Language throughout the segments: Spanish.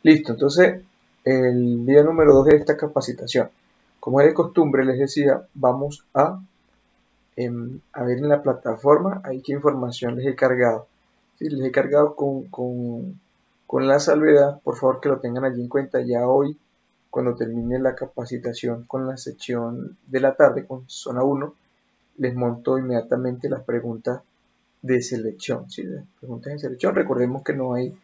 Listo, entonces el día número 2 de esta capacitación. Como es de costumbre, les decía, vamos a ver en la plataforma ahí qué información les he cargado. Sí, les he cargado con la salvedad, por favor que lo tengan allí en cuenta ya hoy, cuando termine la capacitación con la sección de la tarde, con zona uno, les monto inmediatamente las preguntas de selección. ¿Sí? Las preguntas de selección, recordemos que no hay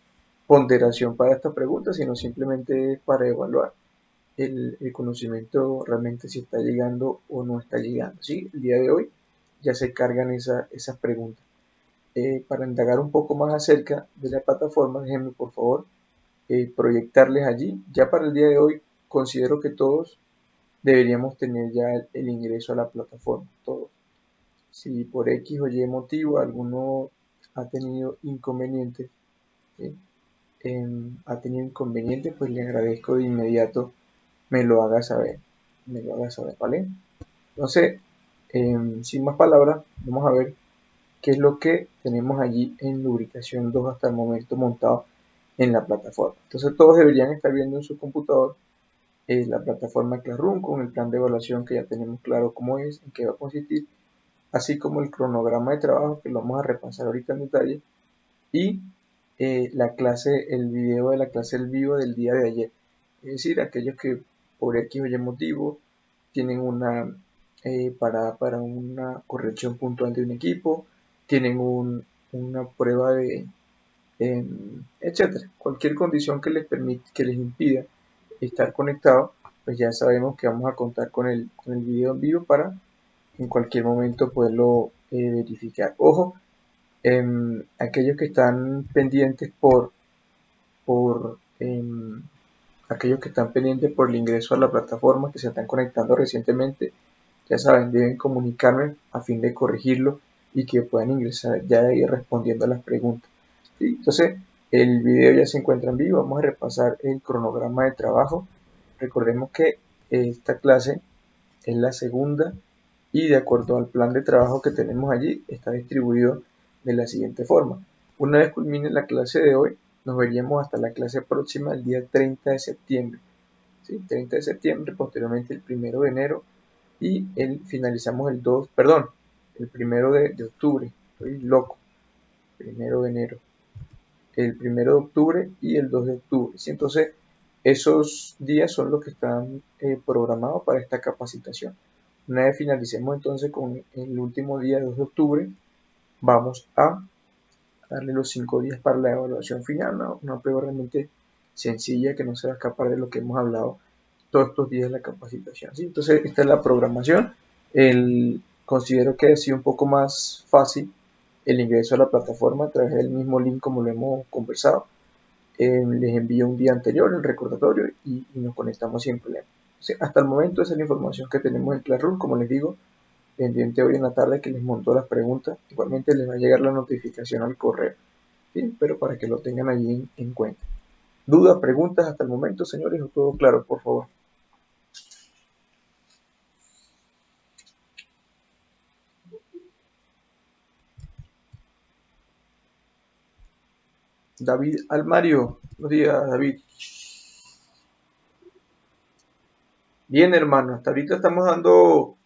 ponderación para esta pregunta, sino simplemente es para evaluar el conocimiento realmente si está llegando o no está llegando. ¿Sí? El día de hoy ya se cargan esas preguntas. Para indagar un poco más acerca de la plataforma, déjenme por favor proyectarles allí. Ya para el día de hoy considero que todos deberíamos tener ya el ingreso a la plataforma, todos. Si por X o Y motivo alguno ha tenido inconvenientes, ¿sí? Ha tenido inconvenientes, pues le agradezco de inmediato me lo haga saber, me lo haga saber, ¿vale? Entonces, sin más palabras, vamos a ver qué es lo que tenemos allí en Lubricación 2 hasta el momento montado en la plataforma. Entonces, todos deberían estar viendo en su computador la plataforma Classroom con el plan de evaluación que ya tenemos claro cómo es, en qué va a consistir, así como el cronograma de trabajo que lo vamos a repasar ahorita en detalle y la clase, el video de la clase del vivo del día de ayer. Es decir, aquellos que por X o Y motivo tienen una parada para una corrección puntual de un equipo, tienen una prueba etcétera. Cualquier condición que les permite, que les impida estar conectado, pues ya sabemos que vamos a contar con el video en vivo para en cualquier momento poderlo verificar. Ojo, aquellos que están pendientes por aquellos que están pendientes por el ingreso a la plataforma, que se están conectando recientemente, ya saben, deben comunicarme a fin de corregirlo y que puedan ingresar ya de ahí respondiendo a las preguntas. ¿Sí? Entonces, el video ya se encuentra en vivo, vamos a repasar el cronograma de trabajo. Recordemos que esta clase es la segunda y de acuerdo al plan de trabajo que tenemos allí, está distribuido de la siguiente forma. Una vez culmine la clase de hoy, nos veríamos hasta la clase próxima el día 30 de septiembre. ¿Sí? 30 de septiembre, posteriormente el 1 de enero y finalizamos el 2, perdón, el 1 de octubre. Estoy loco. 1 de enero. El 1 de octubre y el 2 de octubre. ¿Sí? Entonces, esos días son los que están programados para esta capacitación. Una vez finalicemos entonces con el último día 2 de octubre, vamos a darle los 5 días para la evaluación final, una prueba realmente sencilla que no se va a escapar de lo que hemos hablado todos estos días de la capacitación. ¿Sí? Entonces, esta es la programación. Considero que ha sido un poco más fácil el ingreso a la plataforma a través del mismo link como lo hemos conversado. Les envío un día anterior el recordatorio y nos conectamos sin problema. Entonces, hasta el momento esa es la información que tenemos en Classroom. Como les digo, pendiente hoy en la tarde que les montó las preguntas. Igualmente les va a llegar la notificación al correo, ¿sí? Pero para que lo tengan allí en cuenta. ¿Dudas, preguntas hasta el momento, señores? ¿O todo claro, por favor? David Almario. Buenos días, David. Bien, hermano. Hasta ahorita estamos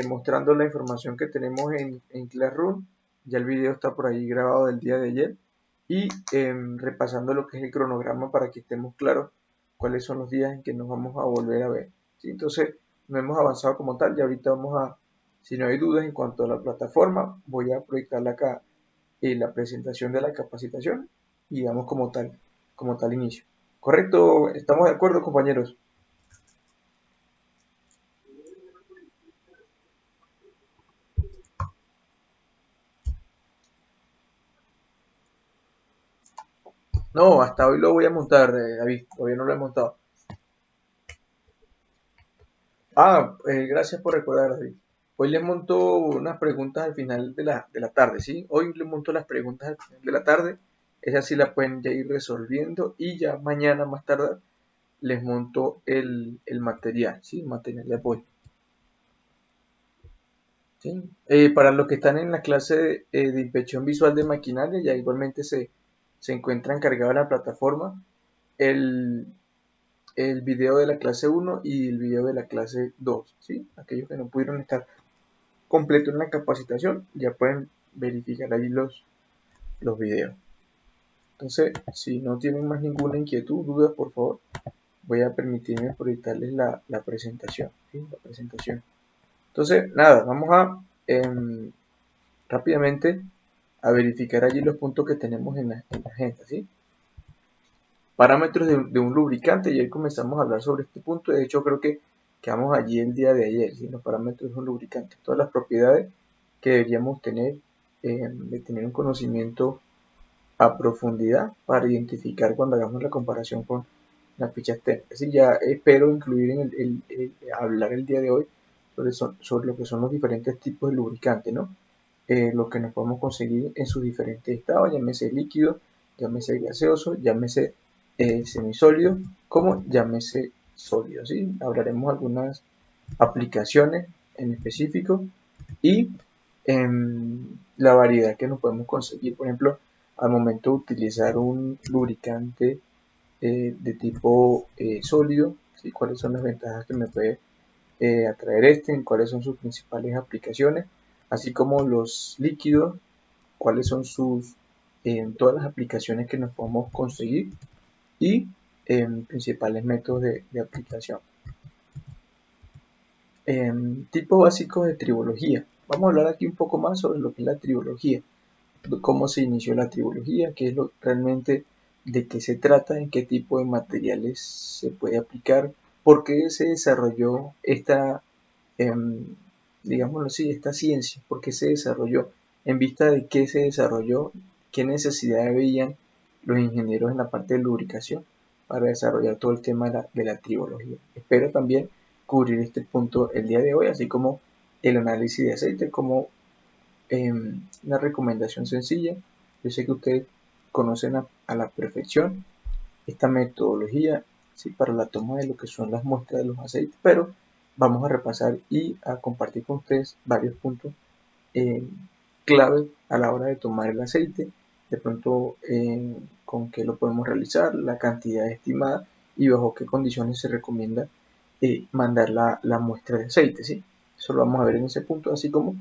mostrando la información que tenemos en Classroom. Ya el video está por ahí grabado del día de ayer. Y repasando lo que es el cronograma para que estemos claros cuáles son los días en que nos vamos a volver a ver. ¿Sí? Entonces, no hemos avanzado como tal. Y ahorita si no hay dudas en cuanto a la plataforma, voy a proyectarla acá la presentación de la capacitación y damos como tal inicio. ¿Correcto? ¿Estamos de acuerdo, compañeros? No, hasta hoy lo voy a montar, David. Todavía no lo he montado. Gracias por recordar, David. Hoy les monto unas preguntas al final de la tarde, ¿sí? Hoy les monto las preguntas al final de la tarde. Esas sí las pueden ya ir resolviendo y ya mañana más tarde les monto el material, ¿sí? El material de apoyo. ¿Sí? Para los que están en la clase de inspección visual de maquinaria, ya igualmente se encuentran cargados en la plataforma. el, el video de la clase 1 y el video de la clase 2, ¿sí? Aquellos que no pudieron estar completo en la capacitación ya pueden verificar ahí los videos. Entonces, si no tienen más ninguna inquietud, duda, por favor, voy a permitirme proyectarles la presentación, ¿sí? La presentación. Entonces, nada, vamos a rápidamente a verificar allí los puntos que tenemos en la agenda, ¿sí? Parámetros de un lubricante, y ahí comenzamos a hablar sobre este punto. De hecho, creo que quedamos allí el día de ayer, ¿sí? Los parámetros de un lubricante, todas las propiedades que deberíamos tener, de tener un conocimiento a profundidad para identificar cuando hagamos la comparación con las fichas técnicas. Y ya espero incluir en hablar el día de hoy sobre lo que son los diferentes tipos de lubricantes, ¿no? Lo que nos podemos conseguir en sus diferentes estados, llámese líquido, llámese gaseoso, llámese semisólido, como llámese sólido, ¿sí? Hablaremos algunas aplicaciones en específico y la variedad que nos podemos conseguir. Por ejemplo, al momento de utilizar un lubricante de tipo sólido, ¿sí? ¿Cuáles son las ventajas que me puede atraer en cuáles son sus principales aplicaciones, así como los líquidos, cuáles son sus todas las aplicaciones que nos podemos conseguir y principales métodos de aplicación. Tipos básicos de tribología. Vamos a hablar aquí un poco más sobre lo que es la tribología, cómo se inició la tribología, qué es realmente de qué se trata, en qué tipo de materiales se puede aplicar, por qué se desarrolló esta, digámoslo así, esta ciencia, por qué se desarrolló, en vista de qué se desarrolló, qué necesidades veían los ingenieros en la parte de lubricación para desarrollar todo el tema de la tribología. Espero también cubrir este punto el día de hoy, así como el análisis de aceite, como una recomendación sencilla. Yo sé que ustedes conocen a la perfección esta metodología, ¿sí? Para la toma de lo que son las muestras de los aceites, pero vamos a repasar y a compartir con ustedes varios puntos clave a la hora de tomar el aceite, de pronto con qué lo podemos realizar, la cantidad estimada y bajo qué condiciones se recomienda mandar la muestra de aceite, ¿sí? Eso lo vamos a ver en ese punto, así como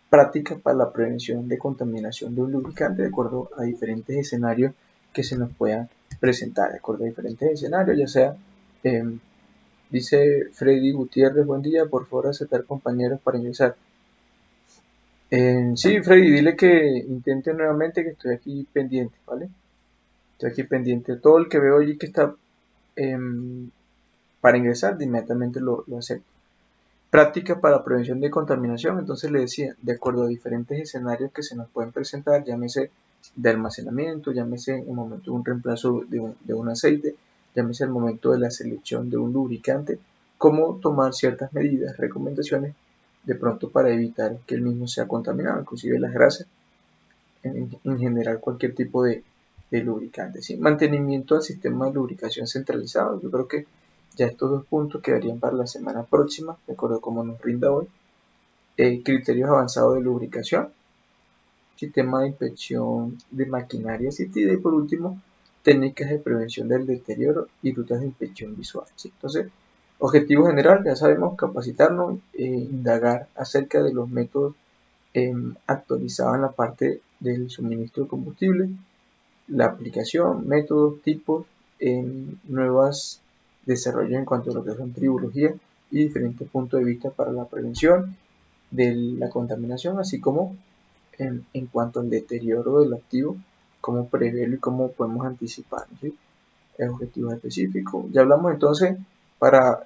prácticas para la prevención de contaminación de un lubricante de acuerdo a diferentes escenarios que se nos puedan presentar, de acuerdo a diferentes escenarios, ya sea, dice Freddy Gutiérrez, buen día, por favor aceptar compañeros para ingresar. Sí, Freddy, dile que intente nuevamente, que estoy aquí pendiente, ¿vale? Estoy aquí pendiente. Todo el que veo allí que está para ingresar, de inmediatamente lo acepto. Práctica para prevención de contaminación, entonces le decía, de acuerdo a diferentes escenarios que se nos pueden presentar, llámese de almacenamiento, llámese en el momento de un reemplazo de un aceite, llámese el momento de la selección de un lubricante, cómo tomar ciertas medidas, recomendaciones, de pronto para evitar que el mismo sea contaminado, inclusive las grasas, en general cualquier tipo de lubricante. ¿Sí? Mantenimiento del sistema de lubricación centralizado, yo creo que ya estos dos puntos quedarían para la semana próxima, de acuerdo a cómo nos rinda hoy. Criterios avanzados de lubricación, sistema de inspección de maquinaria asistida y por último, técnicas de prevención del deterioro y rutas de inspección visual. ¿Sí? Entonces, objetivo general, ya sabemos, capacitarnos, indagar acerca de los métodos actualizados en la parte del suministro de combustible, la aplicación, métodos, tipos, nuevas desarrollos en cuanto a lo que son tribología y diferentes puntos de vista para la prevención de la contaminación, así como en cuanto al deterioro del activo, cómo preverlo y cómo podemos anticipar, ¿sí? Objetivos específicos. Ya hablamos entonces, para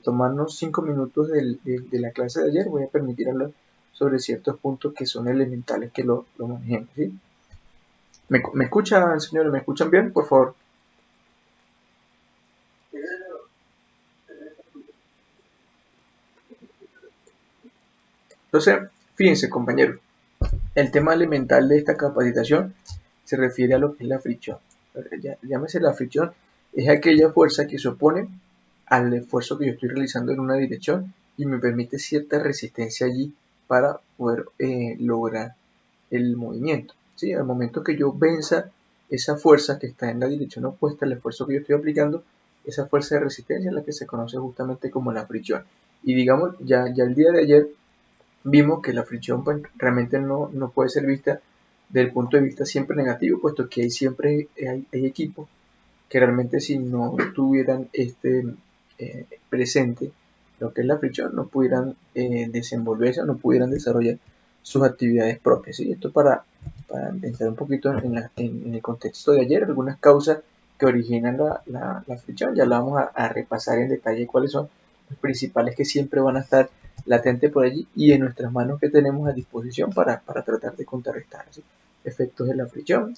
tomarnos 5 minutos de la clase de ayer, voy a permitir hablar sobre ciertos puntos que son elementales que lo manejemos, ¿sí? ¿Me escuchan, señores? ¿Me escuchan bien? Por favor. Entonces, fíjense, compañeros, el tema elemental de esta capacitación se refiere a lo que es la fricción. Llámese la fricción, es aquella fuerza que se opone al esfuerzo que yo estoy realizando en una dirección y me permite cierta resistencia allí para poder lograr el movimiento. ¿Sí? Al momento que yo venza esa fuerza que está en la dirección opuesta al esfuerzo que yo estoy aplicando, esa fuerza de resistencia es la que se conoce justamente como la fricción. Y digamos, ya el día de ayer vimos que la fricción pues, realmente no puede ser vista desde el punto de vista siempre negativo, puesto que siempre hay equipos que realmente si no tuvieran presente lo que es la fricción, no pudieran desenvolverse, no pudieran desarrollar sus actividades propias. ¿Sí? Esto para entrar un poquito en el contexto de ayer, algunas causas que originan la fricción, ya la vamos a repasar en detalle cuáles son los principales que siempre van a estar latentes por allí y en nuestras manos que tenemos a disposición para tratar de contrarrestar, ¿sí? Efectos de la fricción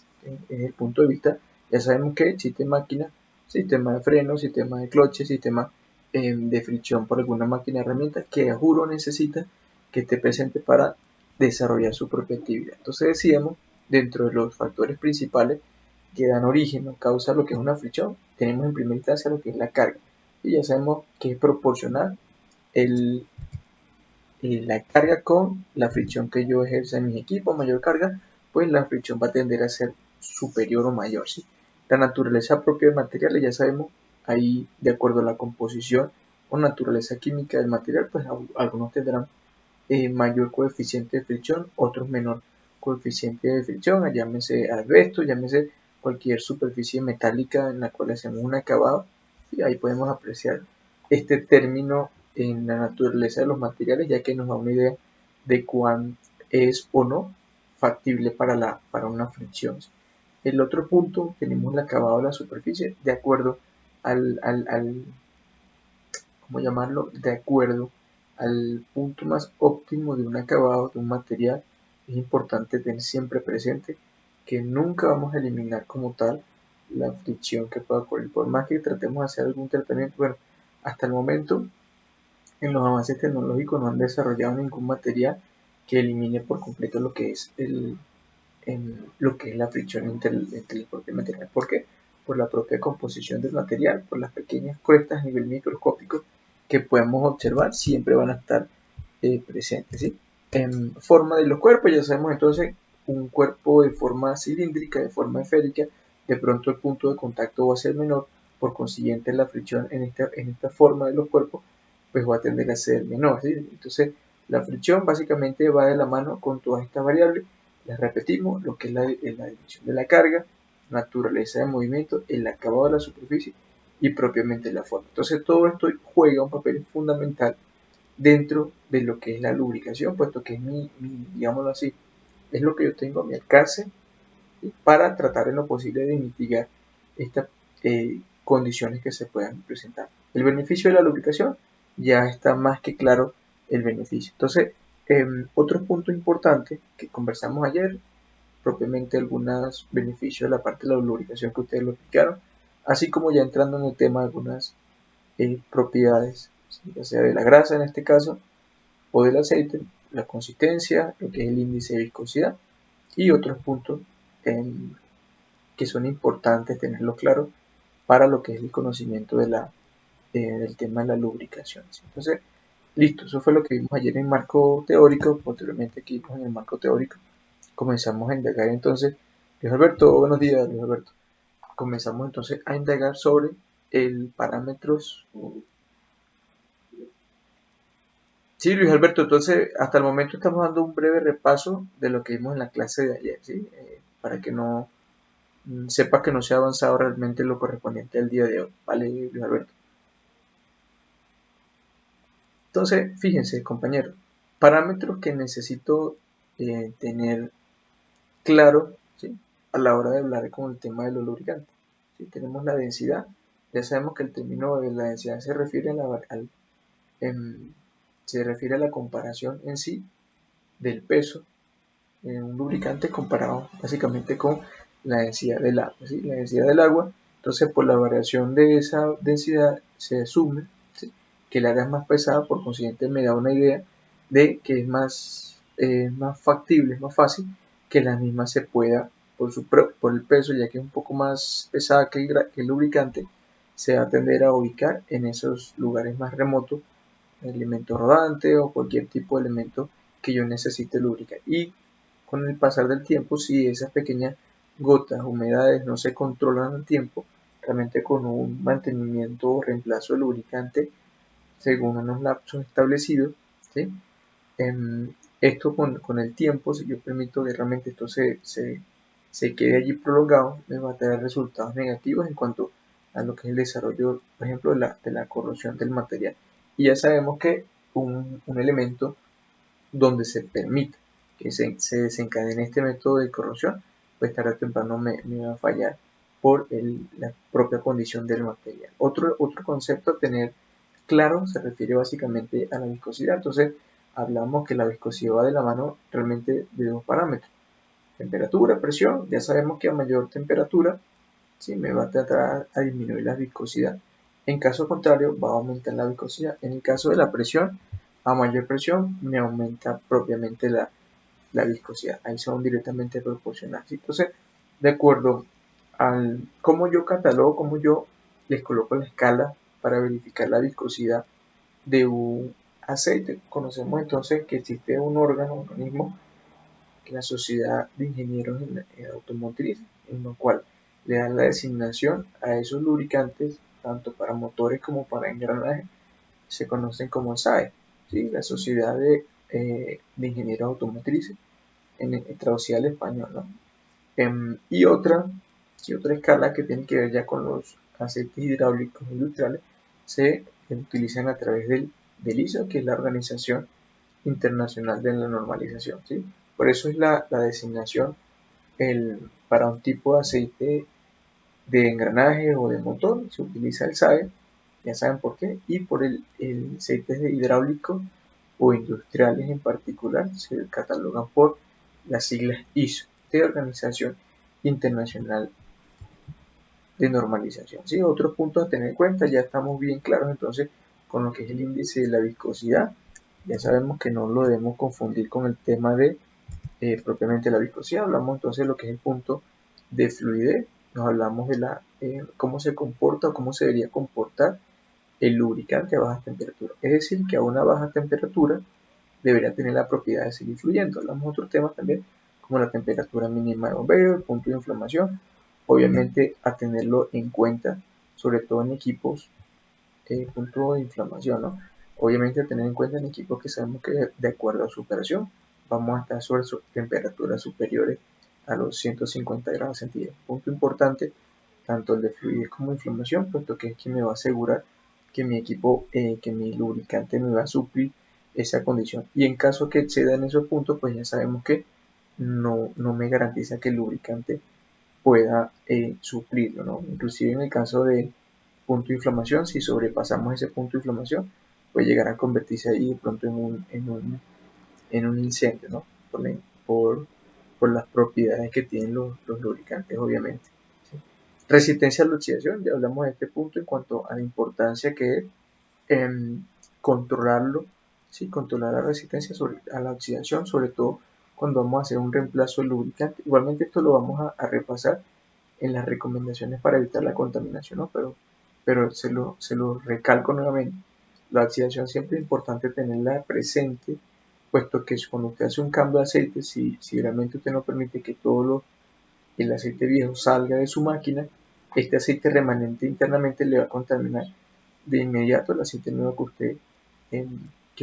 desde el punto de vista, ya sabemos que existe máquina, sistema de freno, sistema de cloche, sistema de fricción por alguna máquina herramienta que a juro necesita que esté presente para desarrollar su propia actividad. Entonces decíamos, dentro de los factores principales que dan origen o causa lo que es una fricción, tenemos en primera instancia lo que es la carga. Y ya sabemos que es proporcional la carga con la fricción que yo ejerza en mis equipos, mayor carga, pues la fricción va a tender a ser superior o mayor, ¿sí? La naturaleza propia del material, ya sabemos, ahí de acuerdo a la composición o naturaleza química del material, pues algunos tendrán mayor coeficiente de fricción, otros menor coeficiente de fricción, llámese asbesto, llámese cualquier superficie metálica en la cual hacemos un acabado, y ahí podemos apreciar este término en la naturaleza de los materiales, ya que nos da una idea de cuán es o no factible para una fricción. El otro punto, tenemos el acabado de la superficie, de acuerdo al ¿cómo llamarlo? De acuerdo al punto más óptimo de un acabado, de un material, es importante tener siempre presente que nunca vamos a eliminar como tal la fricción que pueda ocurrir. Por más que tratemos de hacer algún tratamiento, bueno, hasta el momento en los avances tecnológicos no han desarrollado ningún material que elimine por completo lo que es lo que es la fricción entre el propio material. ¿Por qué? Por la propia composición del material, por las pequeñas crestas a nivel microscópico que podemos observar, siempre van a estar presentes. ¿Sí? En forma de los cuerpos, ya sabemos entonces, un cuerpo de forma cilíndrica, de forma esférica, de pronto el punto de contacto va a ser menor, por consiguiente la fricción en esta forma de los cuerpos pues va a tender a ser menor. ¿Sí? Entonces la fricción básicamente va de la mano con todas estas variables. Les repetimos lo que es la dimensión de la carga, naturaleza de movimiento, el acabado de la superficie y propiamente la forma. Entonces todo esto juega un papel fundamental dentro de lo que es la lubricación, puesto que es digámoslo así, es lo que yo tengo a mi alcance para tratar en lo posible de mitigar estas condiciones que se puedan presentar. El beneficio de la lubricación ya está más que claro el beneficio. Entonces, otros puntos importantes que conversamos ayer, propiamente algunos beneficios de la parte de la lubricación que ustedes lo explicaron, así como ya entrando en el tema de algunas propiedades, ya sea de la grasa en este caso, o del aceite, la consistencia, lo que es el índice de viscosidad y otros puntos que son importantes tenerlo claro para lo que es el conocimiento del tema de la lubricación. ¿Sí? Entonces, listo, eso fue lo que vimos ayer en marco teórico, posteriormente aquí en el marco teórico comenzamos a indagar entonces, Luis Alberto, buenos días Luis Alberto, comenzamos entonces a indagar sobre el parámetros. Sí, Luis Alberto, entonces hasta el momento estamos dando un breve repaso de lo que vimos en la clase de ayer, ¿sí? Para que no sepas que no se ha avanzado realmente lo correspondiente al día de hoy, ¿vale, Luis Alberto? Entonces, fíjense, compañeros, parámetros que necesito tener claro, ¿sí? A la hora de hablar con el tema de los lubricantes. ¿Sí? Tenemos la densidad, ya sabemos que el término de la densidad se refiere se refiere a la comparación en sí del peso en un lubricante comparado básicamente con la densidad del agua. ¿Sí? La densidad del agua, entonces por la variación de esa densidad se asume, ¿sí? Que el área es más pesada, por consiguiente me da una idea de que es más factible, es más fácil que la misma se pueda, por el peso, ya que es un poco más pesada que el lubricante, se va a tender a ubicar en esos lugares más remotos, elemento rodante o cualquier tipo de elemento que yo necesite lubricar. Y con el pasar del tiempo, si esas pequeñas gotas, humedades no se controlan a tiempo, realmente con un mantenimiento o reemplazo de lubricante según unos lapsos establecidos, ¿sí? Esto con el tiempo, si yo permito que realmente esto se quede allí prolongado, me va a traer resultados negativos en cuanto a lo que es el desarrollo, por ejemplo, de la corrosión del material. Y ya sabemos que un elemento donde se permita que se desencadene este método de corrosión, pues tarde o temprano me va a fallar por la propia condición del material. Otro concepto a tener claro se refiere básicamente a la viscosidad. Entonces, hablamos que la viscosidad va de la mano realmente de dos parámetros: temperatura, presión. Ya sabemos que a mayor temperatura, ¿sí?, me va a tratar a disminuir la viscosidad. En caso contrario, va a aumentar la viscosidad. En el caso de la presión, a mayor presión me aumenta propiamente la viscosidad. Ahí son directamente proporcionales. Entonces, de acuerdo al cómo yo catalogo, cómo yo les coloco la escala para verificar la viscosidad de un aceite, conocemos entonces que existe un órgano, un organismo, que es la Sociedad de Ingenieros Automotriz, en lo cual le dan la designación a esos lubricantes, tanto para motores como para engranajes, se conocen como SAE, ¿sí? La Sociedad de Ingenieros Automotrices, traducida al español, ¿no? Y otra escala que tiene que ver ya con los aceites hidráulicos industriales se utilizan a través del ISO, que es la Organización Internacional de la Normalización, ¿sí? Por eso es la designación para un tipo de aceite de engranaje o de motor se utiliza el SAE, ya saben por qué, y por el aceites de hidráulico o industriales en particular se catalogan por las siglas ISO, de Organización Internacional de Normalización. ¿Sí? Otros puntos a tener en cuenta, ya estamos bien claros entonces con lo que es el índice de la viscosidad. Ya sabemos que no lo debemos confundir con el tema de propiamente la viscosidad. Hablamos entonces de lo que es el punto de fluidez. Nos hablamos de cómo se comporta o cómo se debería comportar el lubricante a baja temperatura. Es decir, que a una baja temperatura debería tener la propiedad de seguir fluyendo. Hablamos de otros temas también, como la temperatura mínima de bombeo, el punto de inflamación, obviamente a tenerlo en cuenta, sobre todo en equipos, punto de inflamación, ¿no? Obviamente a tener en cuenta en equipos que sabemos que de acuerdo a su operación vamos a estar sobre temperaturas superiores a los 150 grados centígrados. Punto importante, tanto el de fluidez como inflamación, puesto que es quien me va a asegurar que mi equipo, que mi lubricante me va a suplir esa condición. Y en caso que exceda en esos puntos, pues ya sabemos que no me garantiza que el lubricante pueda suplirlo, ¿no? Inclusive en el caso de punto de inflamación, si sobrepasamos ese punto de inflamación, puede llegar a convertirse ahí de pronto en un incendio, ¿no? Por, por las propiedades que tienen los lubricantes, obviamente. ¿Sí? Resistencia a la oxidación, ya hablamos de este punto en cuanto a la importancia que es controlarlo, ¿sí? Controlar la resistencia a la oxidación, sobre todo cuando vamos a hacer un reemplazo del lubricante. Igualmente esto lo vamos a repasar en las recomendaciones para evitar la contaminación, ¿no? Pero se lo recalco nuevamente. La oxidación siempre es importante tenerla presente, puesto que cuando usted hace un cambio de aceite, si realmente usted no permite que todo el aceite viejo salga de su máquina, este aceite remanente internamente le va a contaminar de inmediato el aceite nuevo que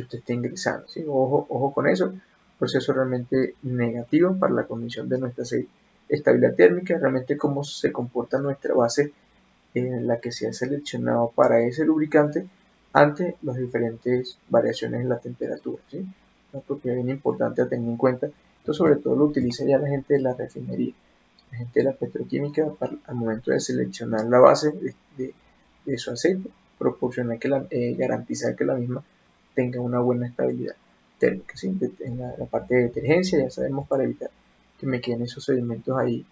usted esté ingresando, ¿sí? Ojo con eso, proceso realmente negativo para la condición de nuestro aceite. Estabilidad térmica, realmente cómo se comporta nuestra base en la que se ha seleccionado para ese lubricante ante las diferentes variaciones en la temperatura, ¿sí? Una propiedad bien importante a tener en cuenta. Esto sobre todo lo utiliza ya la gente de la refinería, la gente de la petroquímica, al momento de seleccionar la base de su aceite, proporcionar garantizar que la misma tenga una buena estabilidad térmica, ¿sí? En la parte de detergencia, ya sabemos, para evitar que me queden esos sedimentos ahí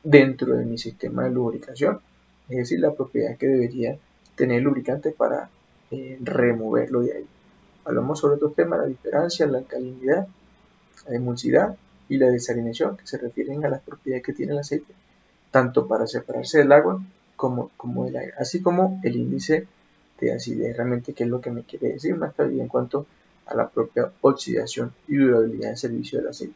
dentro de mi sistema de lubricación, es decir, la propiedad que debería tener el lubricante para removerlo de ahí. Hablamos sobre otros temas: la diferencia, la alcalinidad, la emulsidad y la desalinización, que se refieren a las propiedades que tiene el aceite, tanto para separarse del agua como del aire, así como el índice de acidez, realmente qué es lo que me quiere decir, una estabilidad en cuanto a la propia oxidación y durabilidad del servicio del aceite.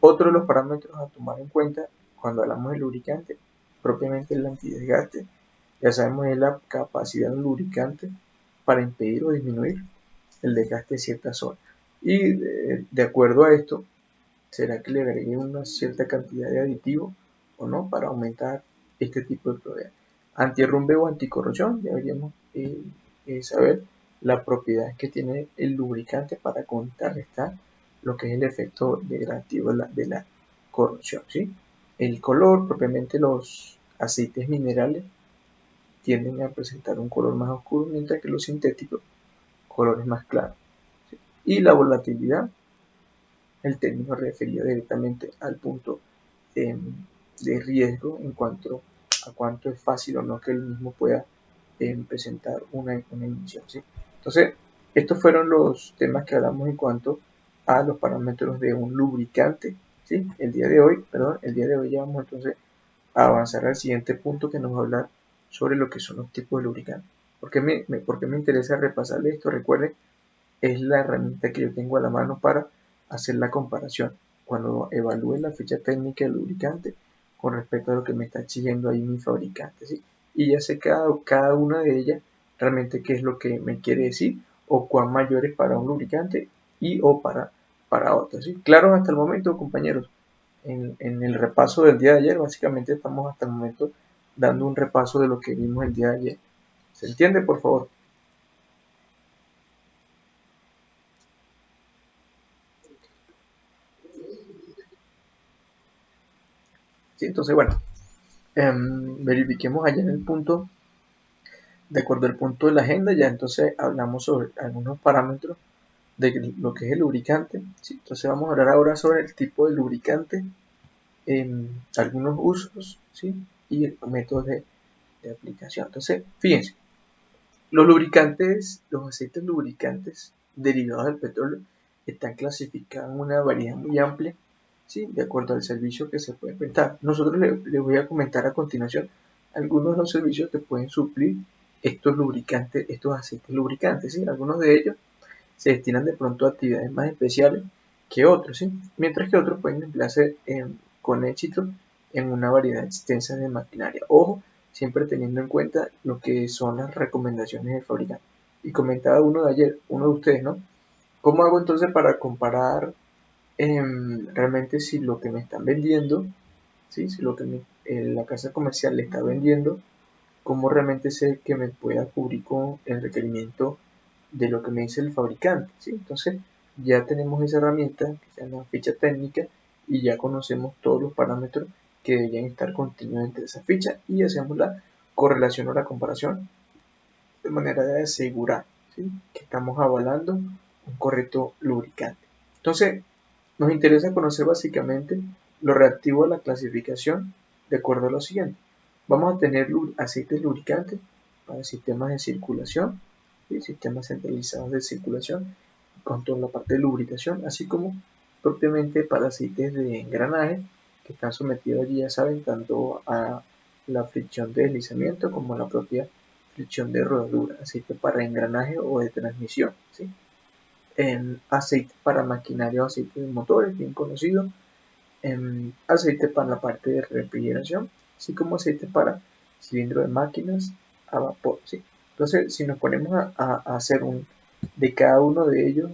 Otro de los parámetros a tomar en cuenta cuando hablamos de lubricante, propiamente el antidesgaste. Ya sabemos es la capacidad del lubricante para impedir o disminuir el desgaste de ciertas zonas. Y de acuerdo a esto, será que le agregué una cierta cantidad de aditivo o no para aumentar este tipo de propiedades. Antirrumbe o anticorrosión, deberíamos saber las propiedades que tiene el lubricante para contrarrestar lo que es el efecto degradativo de la corrosión, ¿sí? El color, propiamente los aceites minerales tienden a presentar un color más oscuro, mientras que los sintéticos colores más claros, ¿sí? Y la volatilidad, el término referido directamente al punto de riesgo en cuanto a cuánto es fácil o no que el mismo pueda presentar una emisión, ¿sí? Entonces, estos fueron los temas que hablamos en cuanto a los parámetros de un lubricante, ¿sí? El día de hoy ya vamos entonces a avanzar al siguiente punto que nos va a hablar sobre lo que son los tipos de lubricantes. ¿Por qué me interesa repasarle esto? Recuerden, es la herramienta que yo tengo a la mano para hacer la comparación cuando evalúe la ficha técnica del lubricante con respecto a lo que me está exigiendo ahí mi fabricante, ¿sí? Y ya sé cada una de ellas realmente qué es lo que me quiere decir o cuán mayor es para un lubricante y o para otro, ¿sí? Claro, hasta el momento, compañeros, en el repaso del día de ayer, básicamente estamos hasta el momento dando un repaso de lo que vimos el día de ayer. ¿Se entiende, por favor? Sí, entonces, bueno, verifiquemos allá en el punto, de acuerdo al punto de la agenda, ya entonces hablamos sobre algunos parámetros de lo que es el lubricante, ¿sí? Entonces vamos a hablar ahora sobre el tipo de lubricante, algunos usos, ¿sí? Y métodos de aplicación. Entonces, fíjense, los lubricantes, los aceites lubricantes derivados del petróleo están clasificados en una variedad muy amplia, ¿sí? De acuerdo al servicio que se puede prestar. Nosotros les voy a comentar a continuación algunos de los servicios que pueden suplir estos lubricantes, estos aceites lubricantes, ¿sí? Algunos de ellos se destinan de pronto a actividades más especiales que otros, ¿sí? Mientras que otros pueden emplearse con éxito en una variedad extensa de maquinaria. Ojo, siempre teniendo en cuenta lo que son las recomendaciones del fabricante. Y comentaba uno de ayer, uno de ustedes, ¿no? ¿Cómo hago entonces para comparar realmente si lo que me están vendiendo, ¿sí? Si lo que la casa comercial le está vendiendo, cómo realmente sé que me pueda cubrir con el requerimiento de lo que me dice el fabricante, ¿sí? Entonces ya tenemos esa herramienta que se llama ficha técnica y ya conocemos todos los parámetros que deberían estar contenidos entre esa ficha y hacemos la correlación o la comparación de manera de asegurar, ¿sí? Que estamos avalando un correcto lubricante. Entonces nos interesa conocer básicamente lo relativo a la clasificación de acuerdo a lo siguiente. Vamos a tener aceites lubricantes para sistemas de circulación, ¿sí? Sistemas centralizados de circulación con toda la parte de lubricación, así como propiamente para aceites de engranaje que están sometidos allí, ya saben, tanto a la fricción de deslizamiento como a la propia fricción de rodadura, aceite para engranaje o de transmisión, ¿sí? En aceite para maquinaria o aceite de motores, bien conocido, en aceite para la parte de refrigeración, así como aceite para cilindro de máquinas a vapor, ¿sí? Entonces, si nos ponemos a hacer de cada uno de ellos,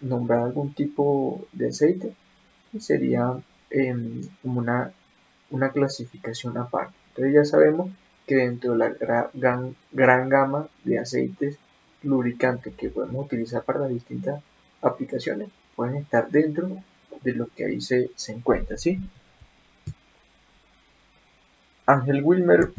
nombrar algún tipo de aceite, sería como una clasificación aparte. Entonces ya sabemos que dentro de la gran gama de aceites lubricantes que podemos utilizar para las distintas aplicaciones, pueden estar dentro de lo que ahí se encuentra, ¿sí? Ángel Wilmer,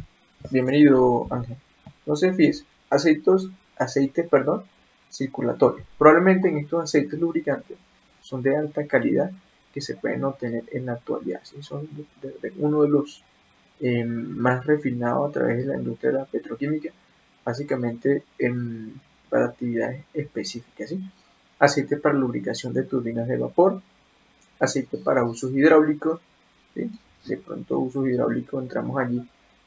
bienvenido Ángel. Entonces, fíjense, aceites, perdón, circulatorios. Probablemente en estos aceites lubricantes son de alta calidad que se pueden obtener en la actualidad. ¿Sí? Son uno de los más refinados a través de la industria de la petroquímica, básicamente para actividades específicas. ¿Sí? Aceite para lubricación de turbinas de vapor, aceite para usos hidráulicos, ¿sí? De pronto usos hidráulicos entramos allí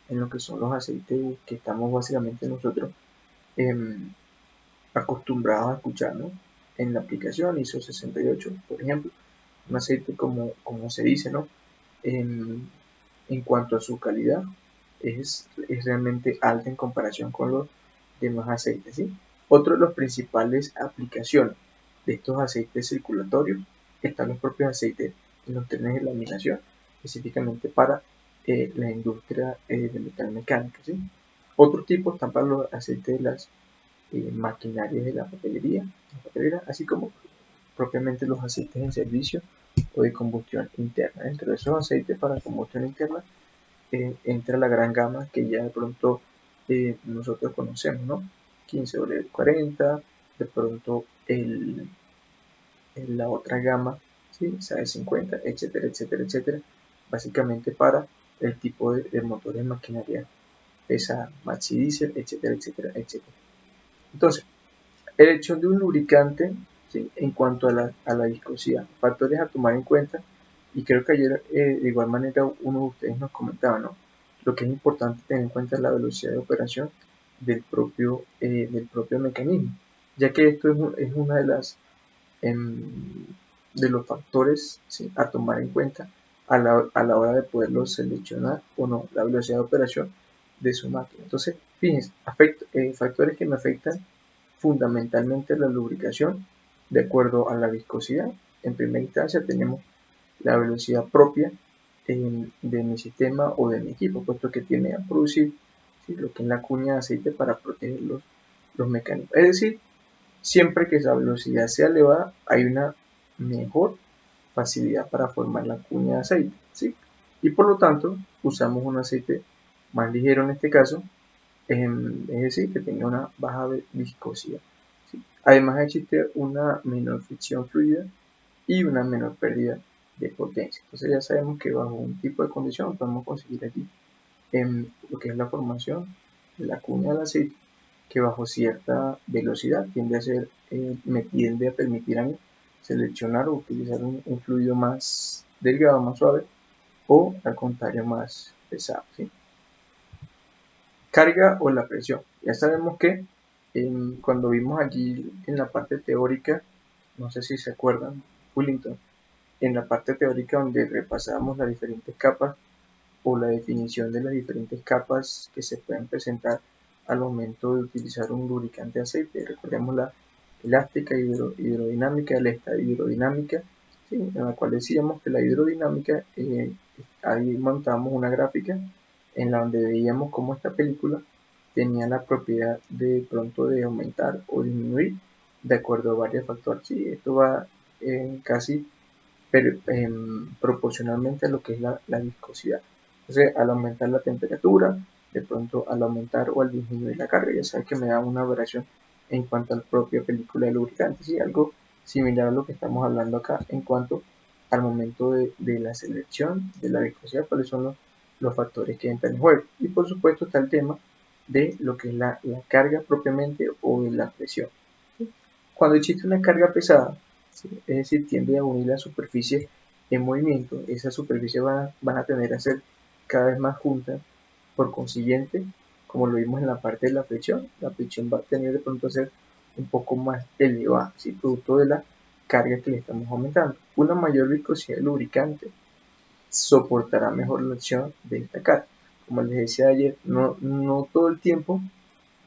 en lo que son los aceites que estamos básicamente nosotros eh, acostumbrados a escuchar, ¿no? En la aplicación ISO 68, por ejemplo, un aceite como se dice, ¿no? En cuanto a su calidad, es realmente alta en comparación con los demás aceites, ¿sí? Otro de los principales aplicaciones de estos aceites circulatorios están los propios aceites en los trenes de laminación, específicamente para la industria de metalmecánica, ¿sí? Otro tipo están para los aceites de las maquinarias de la papelera, así como propiamente los aceites en servicio o de combustión interna. Dentro de esos aceites para combustión interna entra la gran gama que ya de pronto nosotros conocemos, ¿no? 15W40, de pronto la otra gama, ¿sí? SAE50, etcétera, etcétera, etcétera, básicamente para el tipo de motores de maquinaria pesada, maxi diesel, etcétera, etcétera, etcétera. Entonces, elección de un lubricante, ¿sí? En cuanto a la viscosidad, factores a tomar en cuenta, y creo que ayer de igual manera uno de ustedes nos comentaba, ¿no? Lo que es importante tener en cuenta es la velocidad de operación del propio mecanismo, ya que esto es una de las de los factores, ¿sí? A tomar en cuenta a la hora de poderlo seleccionar o no, la velocidad de operación de su máquina. Entonces, fíjense, factores que me afectan fundamentalmente la lubricación de acuerdo a la viscosidad. En primera instancia tenemos la velocidad propia de mi sistema o de mi equipo, puesto que tiene a producir, ¿sí? Lo que es la cuña de aceite para proteger los mecanismos. Es decir, siempre que esa velocidad sea elevada, hay una mejor facilidad para formar la cuña de aceite, ¿sí? Y por lo tanto, usamos un aceite más ligero en este caso, es decir, que tenga una baja viscosidad, ¿sí? Además existe una menor fricción fluida y una menor pérdida de potencia. Entonces ya sabemos que bajo un tipo de condición podemos conseguir aquí en lo que es la formación de la cuña del aceite, que bajo cierta velocidad me tiende a permitir a mí seleccionar o utilizar un fluido más delgado, más suave, o al contrario más pesado, ¿sí? Carga o la presión. Ya sabemos que cuando vimos allí en la parte teórica, no sé si se acuerdan, Willington, en la parte teórica donde repasábamos las diferentes capas o la definición de las diferentes capas que se pueden presentar al momento de utilizar un lubricante de aceite. Recordemos la elástica, hidrodinámica, la hidrodinámica, ¿sí? En la cual decíamos que la hidrodinámica, ahí montamos una gráfica en la donde veíamos cómo esta película tenía la propiedad de pronto de aumentar o disminuir de acuerdo a varios factores. Sí, esto va casi proporcionalmente a lo que es la viscosidad. Entonces, al aumentar la temperatura, de pronto al aumentar o al disminuir la carga, ya sabes que me da una variación en cuanto a la propia película de lubricante, ¿sí? Algo similar a lo que estamos hablando acá en cuanto al momento de la selección de la viscosidad, cuáles son los factores que entran en juego. Y por supuesto está el tema de lo que es la carga propiamente o de la presión, ¿sí? Cuando existe una carga pesada, ¿sí? Es decir, tiende a unir la superficie en movimiento, esas superficies van a tender a ser cada vez más juntas, por consiguiente, como lo vimos en la parte de la fricción va a tener de pronto a ser un poco más elevada, ¿sí? Producto de la carga que le estamos aumentando. Una mayor viscosidad del lubricante soportará mejor la acción de esta carga. Como les decía ayer, no todo el tiempo,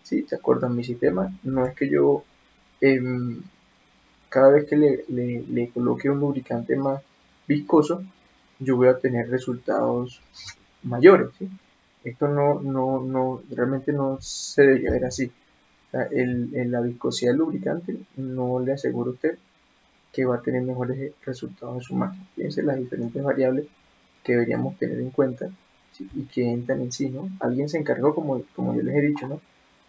¿sí? ¿Se acuerdan? Mi sistema no es que yo eh, cada vez que le coloque un lubricante más viscoso, yo voy a tener resultados mayores, ¿sí? Esto realmente no se debería ver así. O sea, la viscosidad del lubricante no le asegura a usted que va a tener mejores resultados en su máquina. Fíjense las diferentes variables que deberíamos tener en cuenta, ¿sí? Y que entran en sí, ¿no? Alguien se encargó, como yo les he dicho, ¿no?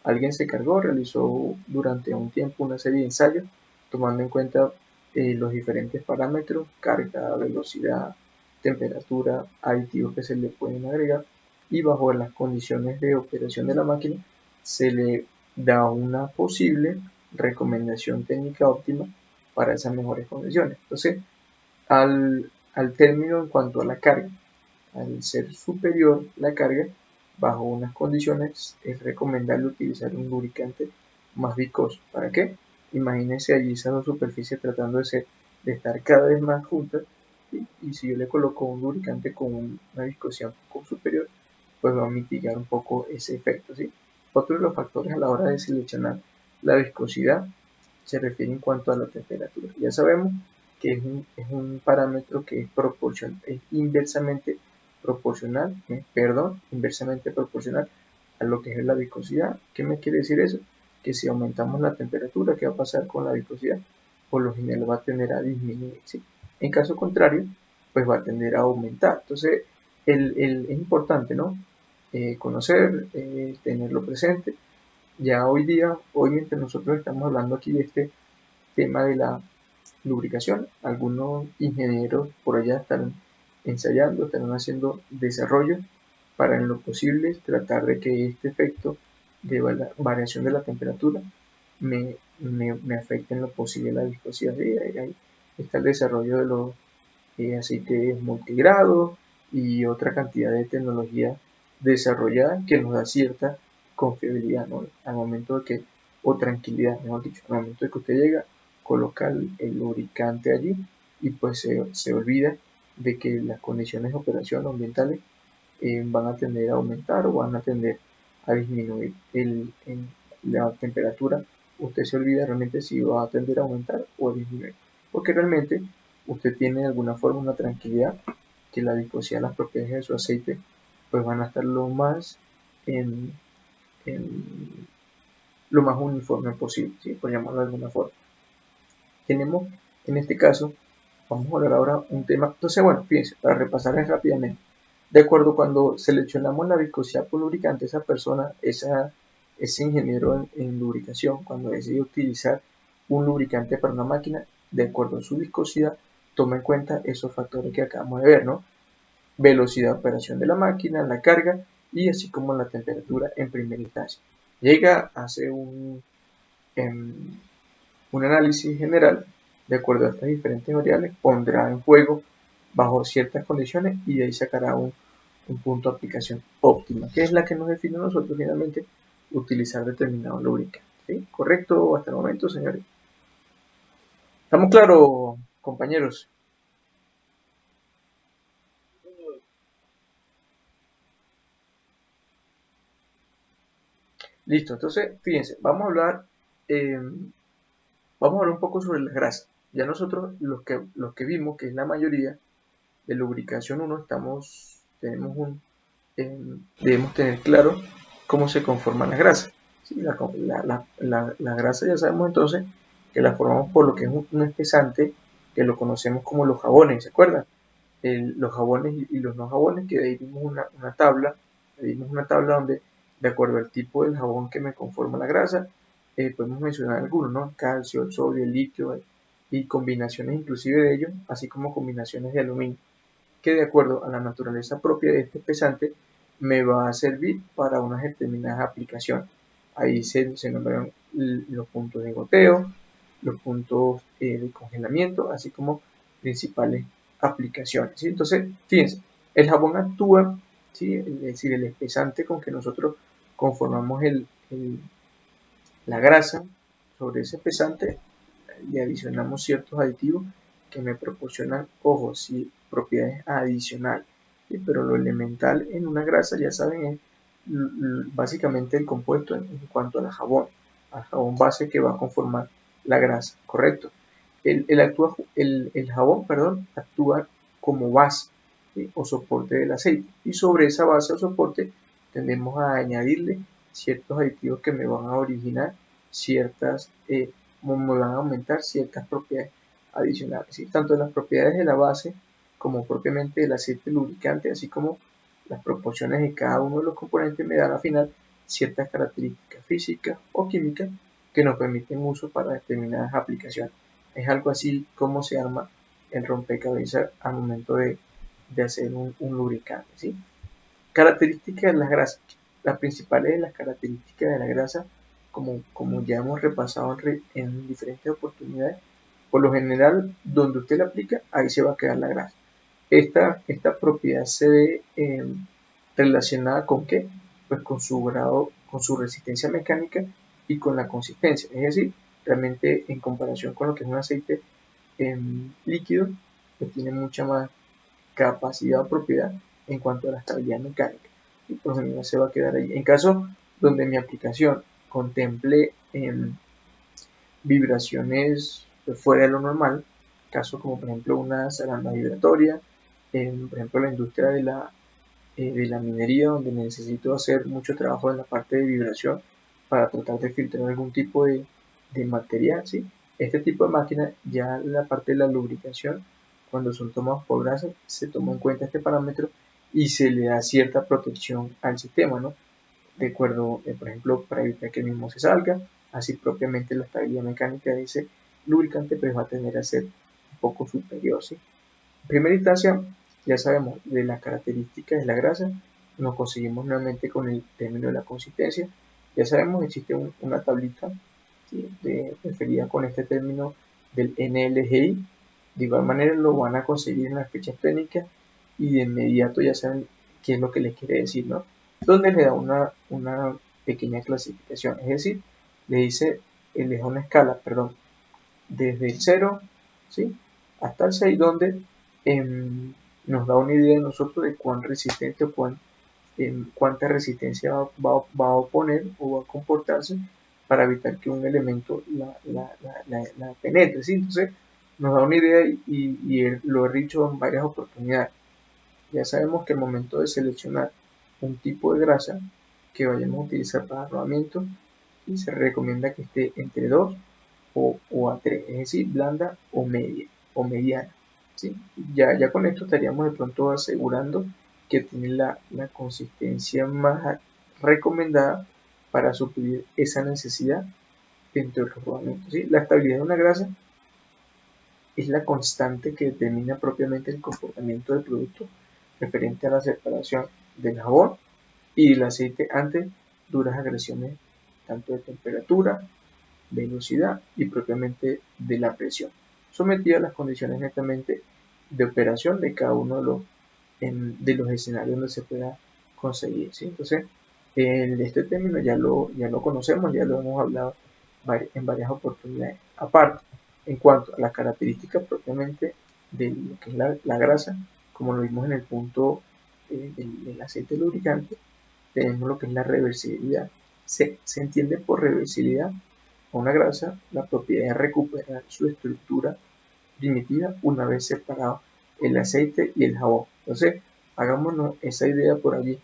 Alguien se encargó, realizó durante un tiempo una serie de ensayos, tomando en cuenta los diferentes parámetros, carga, velocidad, temperatura, aditivos que se le pueden agregar, y bajo las condiciones de operación de la máquina se le da una posible recomendación técnica óptima para esas mejores condiciones. Entonces, al término en cuanto a la carga, al ser superior la carga, bajo unas condiciones es recomendable utilizar un lubricante más viscoso. ¿Para qué? Imagínense allí esas dos superficies tratando de estar cada vez más juntas, ¿sí? Y si yo le coloco un lubricante con una viscosidad un poco superior, pues va a mitigar un poco ese efecto, ¿sí? Otro de los factores a la hora de seleccionar la viscosidad se refiere en cuanto a la temperatura. Ya sabemos que es un parámetro que es proporcional, es inversamente proporcional a lo que es la viscosidad. ¿Qué me quiere decir eso? Que si aumentamos la temperatura, ¿qué va a pasar con la viscosidad? Por lo general va a tender a disminuir, ¿sí? En caso contrario, pues va a tender a aumentar. Entonces, es importante, ¿no? Conocer, tenerlo presente. Ya hoy mientras nosotros estamos hablando aquí de este tema de la lubricación, algunos ingenieros por allá están ensayando, están haciendo desarrollos para en lo posible tratar de que este efecto de variación de la temperatura me afecte en lo posible la viscosidad. Ahí está el desarrollo de los aceites multigrado y otra cantidad de tecnología desarrollada que nos da cierta confiabilidad, ¿no? Al momento de que, o tranquilidad, mejor dicho, al momento de que usted llega, coloca el lubricante allí y pues se olvida de que las condiciones de operación ambientales van a tender a aumentar o van a tender a disminuir la temperatura. Usted se olvida realmente si va a tender a aumentar o a disminuir, porque realmente usted tiene de alguna forma una tranquilidad que la viscosidad, las propiedades de su aceite, pues van a estar en, en lo más uniforme posible, ¿sí? Por llamarlo de alguna forma. Tenemos en este caso, vamos a hablar ahora un tema. Entonces, bueno, fíjense, para repasar rápidamente. De acuerdo, cuando seleccionamos la viscosidad por lubricante, esa persona, ese ingeniero en lubricación, cuando decide utilizar un lubricante para una máquina, de acuerdo a su viscosidad, toma en cuenta esos factores que acabamos de ver, ¿no? Velocidad de operación de la máquina, la carga y así como la temperatura en primera instancia. Llega, hace un análisis general de acuerdo a estas diferentes variables, pondrá en juego bajo ciertas condiciones y de ahí sacará un punto de aplicación óptima, que es la que nos define a nosotros finalmente utilizar determinado lubricante. ¿Sí? ¿Correcto hasta el momento, señores? ¿Estamos claros, compañeros? Listo, entonces, fíjense, eh, vamos a hablar un poco sobre las grasas. Ya nosotros, los que vimos, que es la mayoría de lubricación 1, tenemos debemos tener claro cómo se conforman las grasas. ¿Sí? La grasa ya sabemos entonces que la formamos por lo que es un espesante que lo conocemos como los jabones, ¿se acuerdan? Los jabones y los no jabones, que de ahí vimos una tabla donde, de acuerdo al tipo del jabón que me conforma la grasa, podemos mencionar algunos, ¿no? Calcio, el sodio, el litio, y combinaciones inclusive de ellos, así como combinaciones de aluminio, que de acuerdo a la naturaleza propia de este espesante me va a servir para unas determinadas aplicaciones. Ahí se nombran los puntos de goteo, los puntos de congelamiento, así como principales aplicaciones. ¿Sí? Entonces, fíjense, el jabón actúa, ¿sí? Es decir, el espesante con que nosotros conformamos la grasa sobre ese espesante, le adicionamos ciertos aditivos que me proporcionan, ojo, sí, propiedades adicionales. ¿Sí? Pero lo elemental en una grasa, ya saben, es básicamente el compuesto en cuanto al jabón base que va a conformar la grasa, ¿correcto? El jabón, perdón, actúa como base, ¿sí? O soporte del aceite, y sobre esa base o soporte tendemos a añadirle ciertos aditivos que me van a originar me van a aumentar ciertas propiedades adicionales, ¿sí? Tanto las propiedades de la base como propiamente del aceite lubricante, así como las proporciones de cada uno de los componentes me dan al final ciertas características físicas o químicas que nos permiten uso para determinadas aplicaciones. Es algo así como se arma el rompecabezas al momento de hacer un lubricante, ¿sí? Características de las grasas. Las principales de las características de la grasa, como ya hemos repasado en diferentes oportunidades, por lo general, donde usted la aplica, ahí se va a quedar la grasa. Esta propiedad se ve relacionada con qué? Pues con su grado, con su resistencia mecánica y con la consistencia. Es decir, realmente en comparación con lo que es un aceite líquido, pues tiene mucha más capacidad o propiedad en cuanto a la estabilidad mecánica, y por lo general se va a quedar ahí. En caso donde mi aplicación contemple vibraciones fuera de lo normal, casos como por ejemplo una zaranda vibratoria, por ejemplo la industria de la minería, donde necesito hacer mucho trabajo en la parte de vibración para tratar de filtrar algún tipo de material, ¿sí? Este tipo de máquina, ya la parte de la lubricación, cuando son tomados por grasa, se toma en cuenta este parámetro y se le da cierta protección al sistema, ¿no? De acuerdo, por ejemplo, para evitar que el mismo se salga, así propiamente la estabilidad mecánica de ese lubricante pues va a tener a ser un poco superior, ¿sí? En primera instancia, ya sabemos de las características de la grasa, nos conseguimos nuevamente con el término de la consistencia. Ya sabemos, existe una tablita, ¿sí?, referida con este término del NLGI. De igual manera lo van a conseguir en las fichas técnicas y de inmediato ya saben qué es lo que les quiere decir, ¿no? Donde le da una pequeña clasificación, es decir, le dice, le da una escala, perdón, desde el 0, ¿sí?, hasta el 6, donde nos da una idea de nosotros de cuán resistente o cuánta resistencia va a oponer o va a comportarse para evitar que un elemento la penetre, ¿sí? Entonces nos da una idea y lo he dicho en varias oportunidades. Ya sabemos que al momento de seleccionar un tipo de grasa que vayamos a utilizar para rodamiento, y se recomienda que esté entre 2 o a 3, es decir, blanda o media o mediana, ¿sí? Ya con esto estaríamos de pronto asegurando que tiene la consistencia más recomendada para suplir esa necesidad dentro del rodamiento, ¿sí? La estabilidad de una grasa es la constante que determina propiamente el comportamiento del producto referente a la separación del jabón y el aceite ante duras agresiones tanto de temperatura, velocidad y propiamente de la presión, sometida a las condiciones netamente de operación de cada uno de los escenarios donde se pueda conseguir, ¿sí? Entonces, este término ya lo conocemos, ya lo hemos hablado en varias oportunidades. Aparte, en cuanto a las características propiamente de lo que es la grasa, como lo vimos en el punto del aceite lubricante, tenemos lo que es la reversibilidad. Se entiende por reversibilidad a una grasa la propiedad de recuperar su estructura primitiva una vez separado el aceite y el jabón. Entonces, hagámonos esa idea por allí.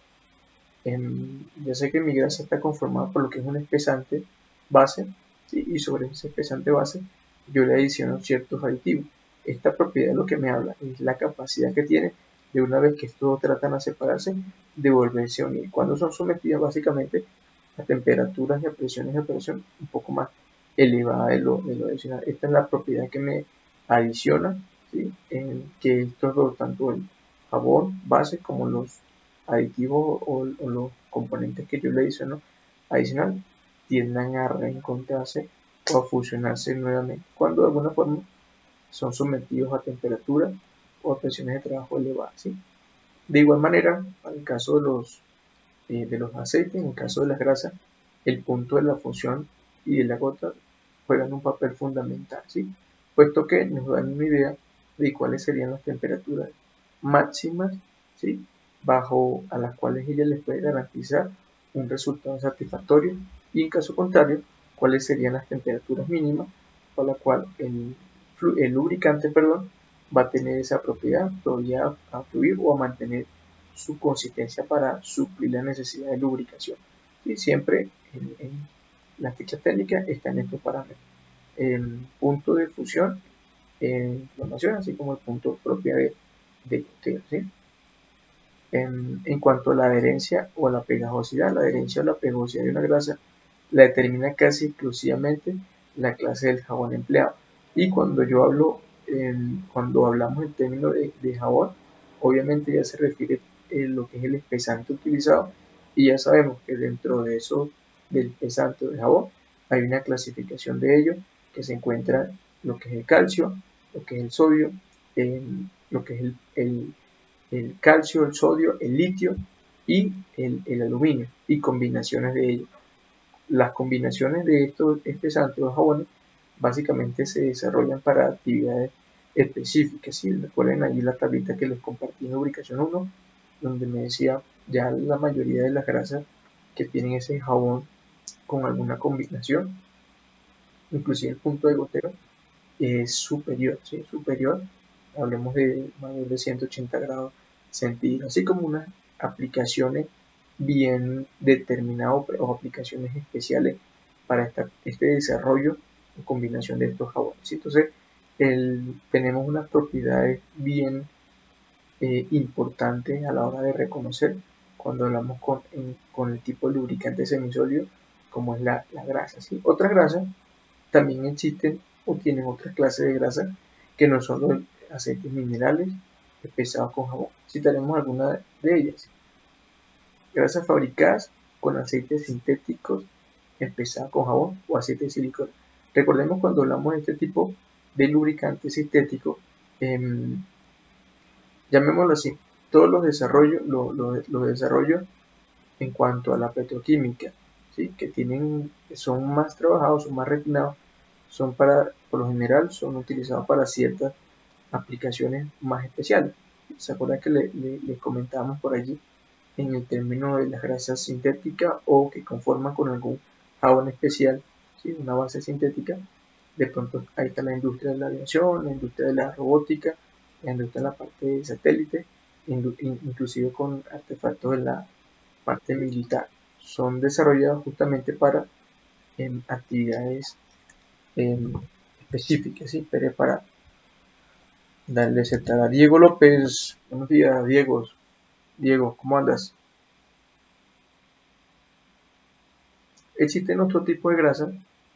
Ya sé que mi grasa está conformada por lo que es un espesante base, ¿sí?, y sobre ese espesante base yo le adiciono ciertos aditivos. Esta propiedad lo que me habla es la capacidad que tiene de, una vez que estos tratan a separarse, de volverse a unir cuando son sometidas básicamente a temperaturas y a presiones de operación un poco más elevadas de lo adicional. Esta es la propiedad que me adiciona, ¿sí?, en que estos dos, tanto el jabón base como los aditivos o los componentes que yo le adiciono adicional, tiendan a reencontrarse o a fusionarse nuevamente cuando de alguna forma son sometidos a temperaturas o a presiones de trabajo elevadas, ¿sí? De igual manera, para el caso de los aceites, en el caso de las grasas, el punto de la fusión y de la gota juegan un papel fundamental, ¿sí?, puesto que nos dan una idea de cuáles serían las temperaturas máximas, ¿sí?, bajo a las cuales ella les puede garantizar un resultado satisfactorio, y en caso contrario, cuáles serían las temperaturas mínimas por la cual el lubricante, perdón, va a tener esa propiedad todavía a fluir o a mantener su consistencia para suplir la necesidad de lubricación. Y siempre en las fichas técnicas están estos parámetros: el punto de fusión, inflamación, así como el punto propio de goteo, ¿sí? En cuanto a la adherencia o la pegajosidad, la adherencia o la pegajosidad de una grasa la determina casi exclusivamente la clase del jabón empleado. Y cuando yo hablo, cuando hablamos en términos de jabón, obviamente ya se refiere a lo que es el espesante utilizado, y ya sabemos que dentro de eso, del espesante de jabón, hay una clasificación de ellos que se encuentra lo que es el calcio, lo que es el sodio, lo que es el calcio, el sodio, el litio y el aluminio, y combinaciones de ellos. Las combinaciones de estos espesantes o jabones básicamente se desarrollan para actividades específicas, ¿sí? Recuerden ahí la tablita que les compartí en lubricación 1, donde me decía ya la mayoría de las grasas que tienen ese jabón con alguna combinación, inclusive el punto de goteo, es superior, ¿sí? Superior, hablemos de mayor de 180 grados centígrados, así como unas aplicaciones bien determinadas o aplicaciones especiales para este desarrollo o combinación de estos jabones, ¿sí? Entonces, tenemos unas propiedades bien importantes a la hora de reconocer cuando hablamos con el tipo de lubricante semisólido, como es la grasa, ¿sí? Otras grasas también existen o tienen otras clases de grasa que no son los aceites minerales pesados con jabón. Citaremos algunas de ellas. Grasas fabricadas con aceites sintéticos pesados con jabón o aceite de silicona. Recordemos cuando hablamos de este tipo de lubricante sintético, llamémoslo así, todos los desarrollos, los desarrollos en cuanto a la petroquímica, ¿sí? Que son más trabajados, son más refinados, por lo general, son utilizados para ciertas aplicaciones más especiales. ¿Se acuerdan que les comentábamos por allí en el término de las grasas sintéticas o que conforman con algún jabón especial, ¿sí? Una base sintética? De pronto ahí está la industria de la aviación, la industria de la robótica, la industria de la parte de satélite, inclusive con artefactos de la parte militar. Son desarrollados justamente para actividades específicas, ¿sí? Pero para darle aceptar a Diego López. Buenos días, Diego. Diego, ¿cómo andas? Existen otro tipo de grasa,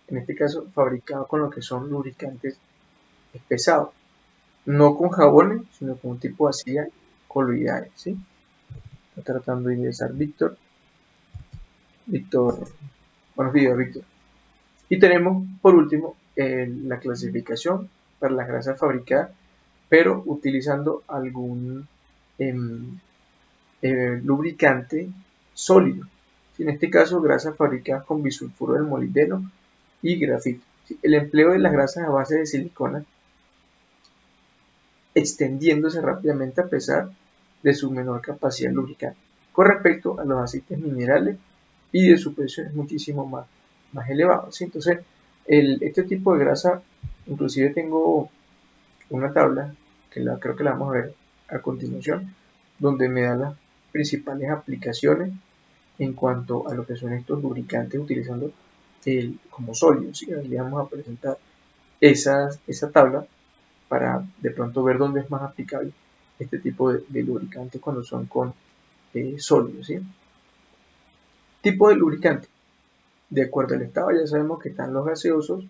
en este caso fabricado con lo que son lubricantes pesados, no con jabones, sino con un tipo de arcilla coloidales, ¿sí? Está tratando de ingresar Víctor. Víctor, buenos días, Víctor. Y tenemos, por último, la clasificación para las grasas fabricadas, pero utilizando algún lubricante sólido. En este caso, grasas fabricadas con bisulfuro del molibdeno y grafito. El empleo de las grasas a base de silicona extendiéndose rápidamente a pesar de su menor capacidad lubricante. Con respecto a los aceites minerales y de su precio es muchísimo más elevado, ¿sí? Entonces, este tipo de grasa, inclusive tengo una tabla que creo que la vamos a ver a continuación, donde me da las principales aplicaciones en cuanto a lo que son estos lubricantes utilizando como sólidos, ¿sí? Ahí vamos a presentar esa tabla para de pronto ver dónde es más aplicable este tipo de lubricantes cuando son con sólidos, ¿sí? Tipo de lubricante. De acuerdo al estado, ya sabemos que están los gaseosos,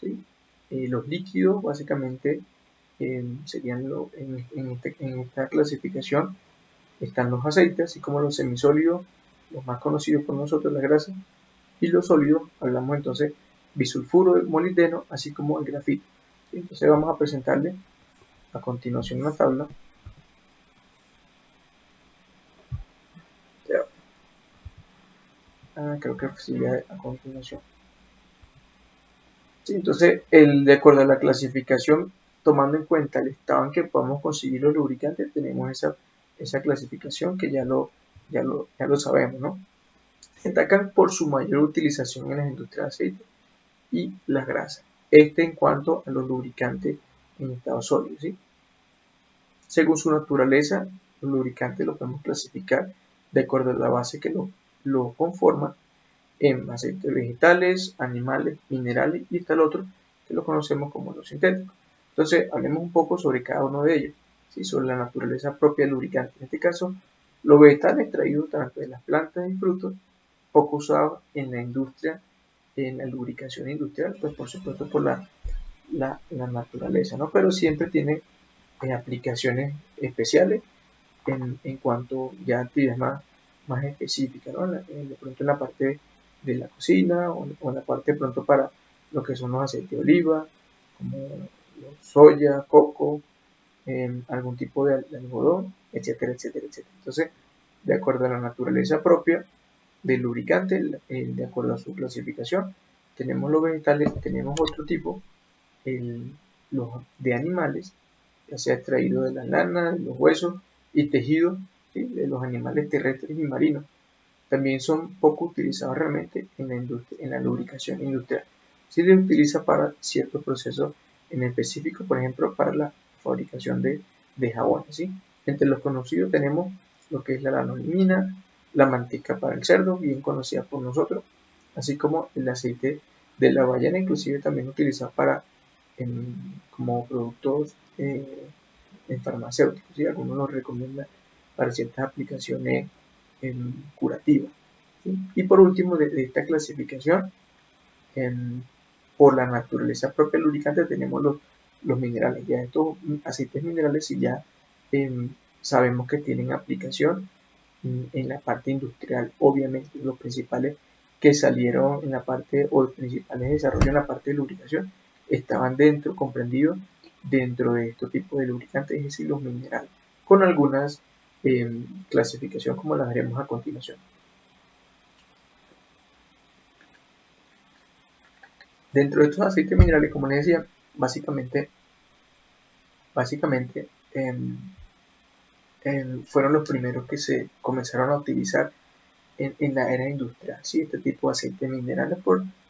¿sí? Los líquidos, básicamente, serían en esta clasificación, están los aceites, así como los semisólidos, los más conocidos por nosotros, las grasas, y los sólidos, hablamos entonces bisulfuro de molibdeno, así como el grafito. ¿Sí? Entonces vamos a presentarle a continuación una tabla. Creo que sigue a continuación. Sí, entonces, de acuerdo a la clasificación, tomando en cuenta el estado en que podamos conseguir los lubricantes, tenemos esa clasificación que ya lo sabemos, ¿no? Destacan por su mayor utilización en las industrias de aceite y las grasas. En cuanto a los lubricantes en estado sólido, ¿sí? Según su naturaleza, los lubricantes los podemos clasificar de acuerdo a la base que lo conforma en aceites vegetales, animales, minerales y está el otro que lo conocemos como los sintéticos. Entonces, hablemos un poco sobre cada uno de ellos, ¿sí? Sobre la naturaleza propia del lubricante. En este caso, los vegetales extraídos tanto de las plantas y frutos, poco usados en la industria, en la lubricación industrial, pues por supuesto por la naturaleza, ¿no? Pero siempre tiene aplicaciones especiales en cuanto ya a actividades más específicas, ¿no? De pronto en la parte de la cocina o en la parte de pronto para lo que son los aceites de oliva, como soya, coco, algún tipo de algodón, etcétera, etcétera, etcétera. Entonces, de acuerdo a la naturaleza propia del lubricante, de acuerdo a su clasificación, tenemos los vegetales, tenemos otro tipo, los de animales, ya sea extraído de la lana, de los huesos y tejidos, ¿sí?, de los animales terrestres y marinos. También son poco utilizados realmente en la lubricación industrial. Se les utiliza para ciertos procesos en específico, por ejemplo, para la fabricación de jabones, ¿sí? Entre los conocidos tenemos lo que es la lanolina, la manteca para el cerdo, bien conocida por nosotros, así como el aceite de la ballena, inclusive también utilizado como productos en farmacéuticos, ¿sí? Algunos lo recomiendan para ciertas aplicaciones curativas, ¿sí? Y por último, de esta clasificación, por la naturaleza propia del lubricante, tenemos los minerales. Ya estos aceites minerales, si ya sabemos que tienen aplicación en la parte industrial, obviamente los principales que salieron en la parte, o los principales desarrollos en la parte de lubricación, estaban comprendidos dentro de estos tipos de lubricantes, es decir, los minerales, con algunas clasificaciones como las veremos a continuación. Dentro de estos aceites minerales, como les decía, básicamente fueron los primeros que se comenzaron a utilizar en la era industrial, ¿sí? Este tipo de aceites minerales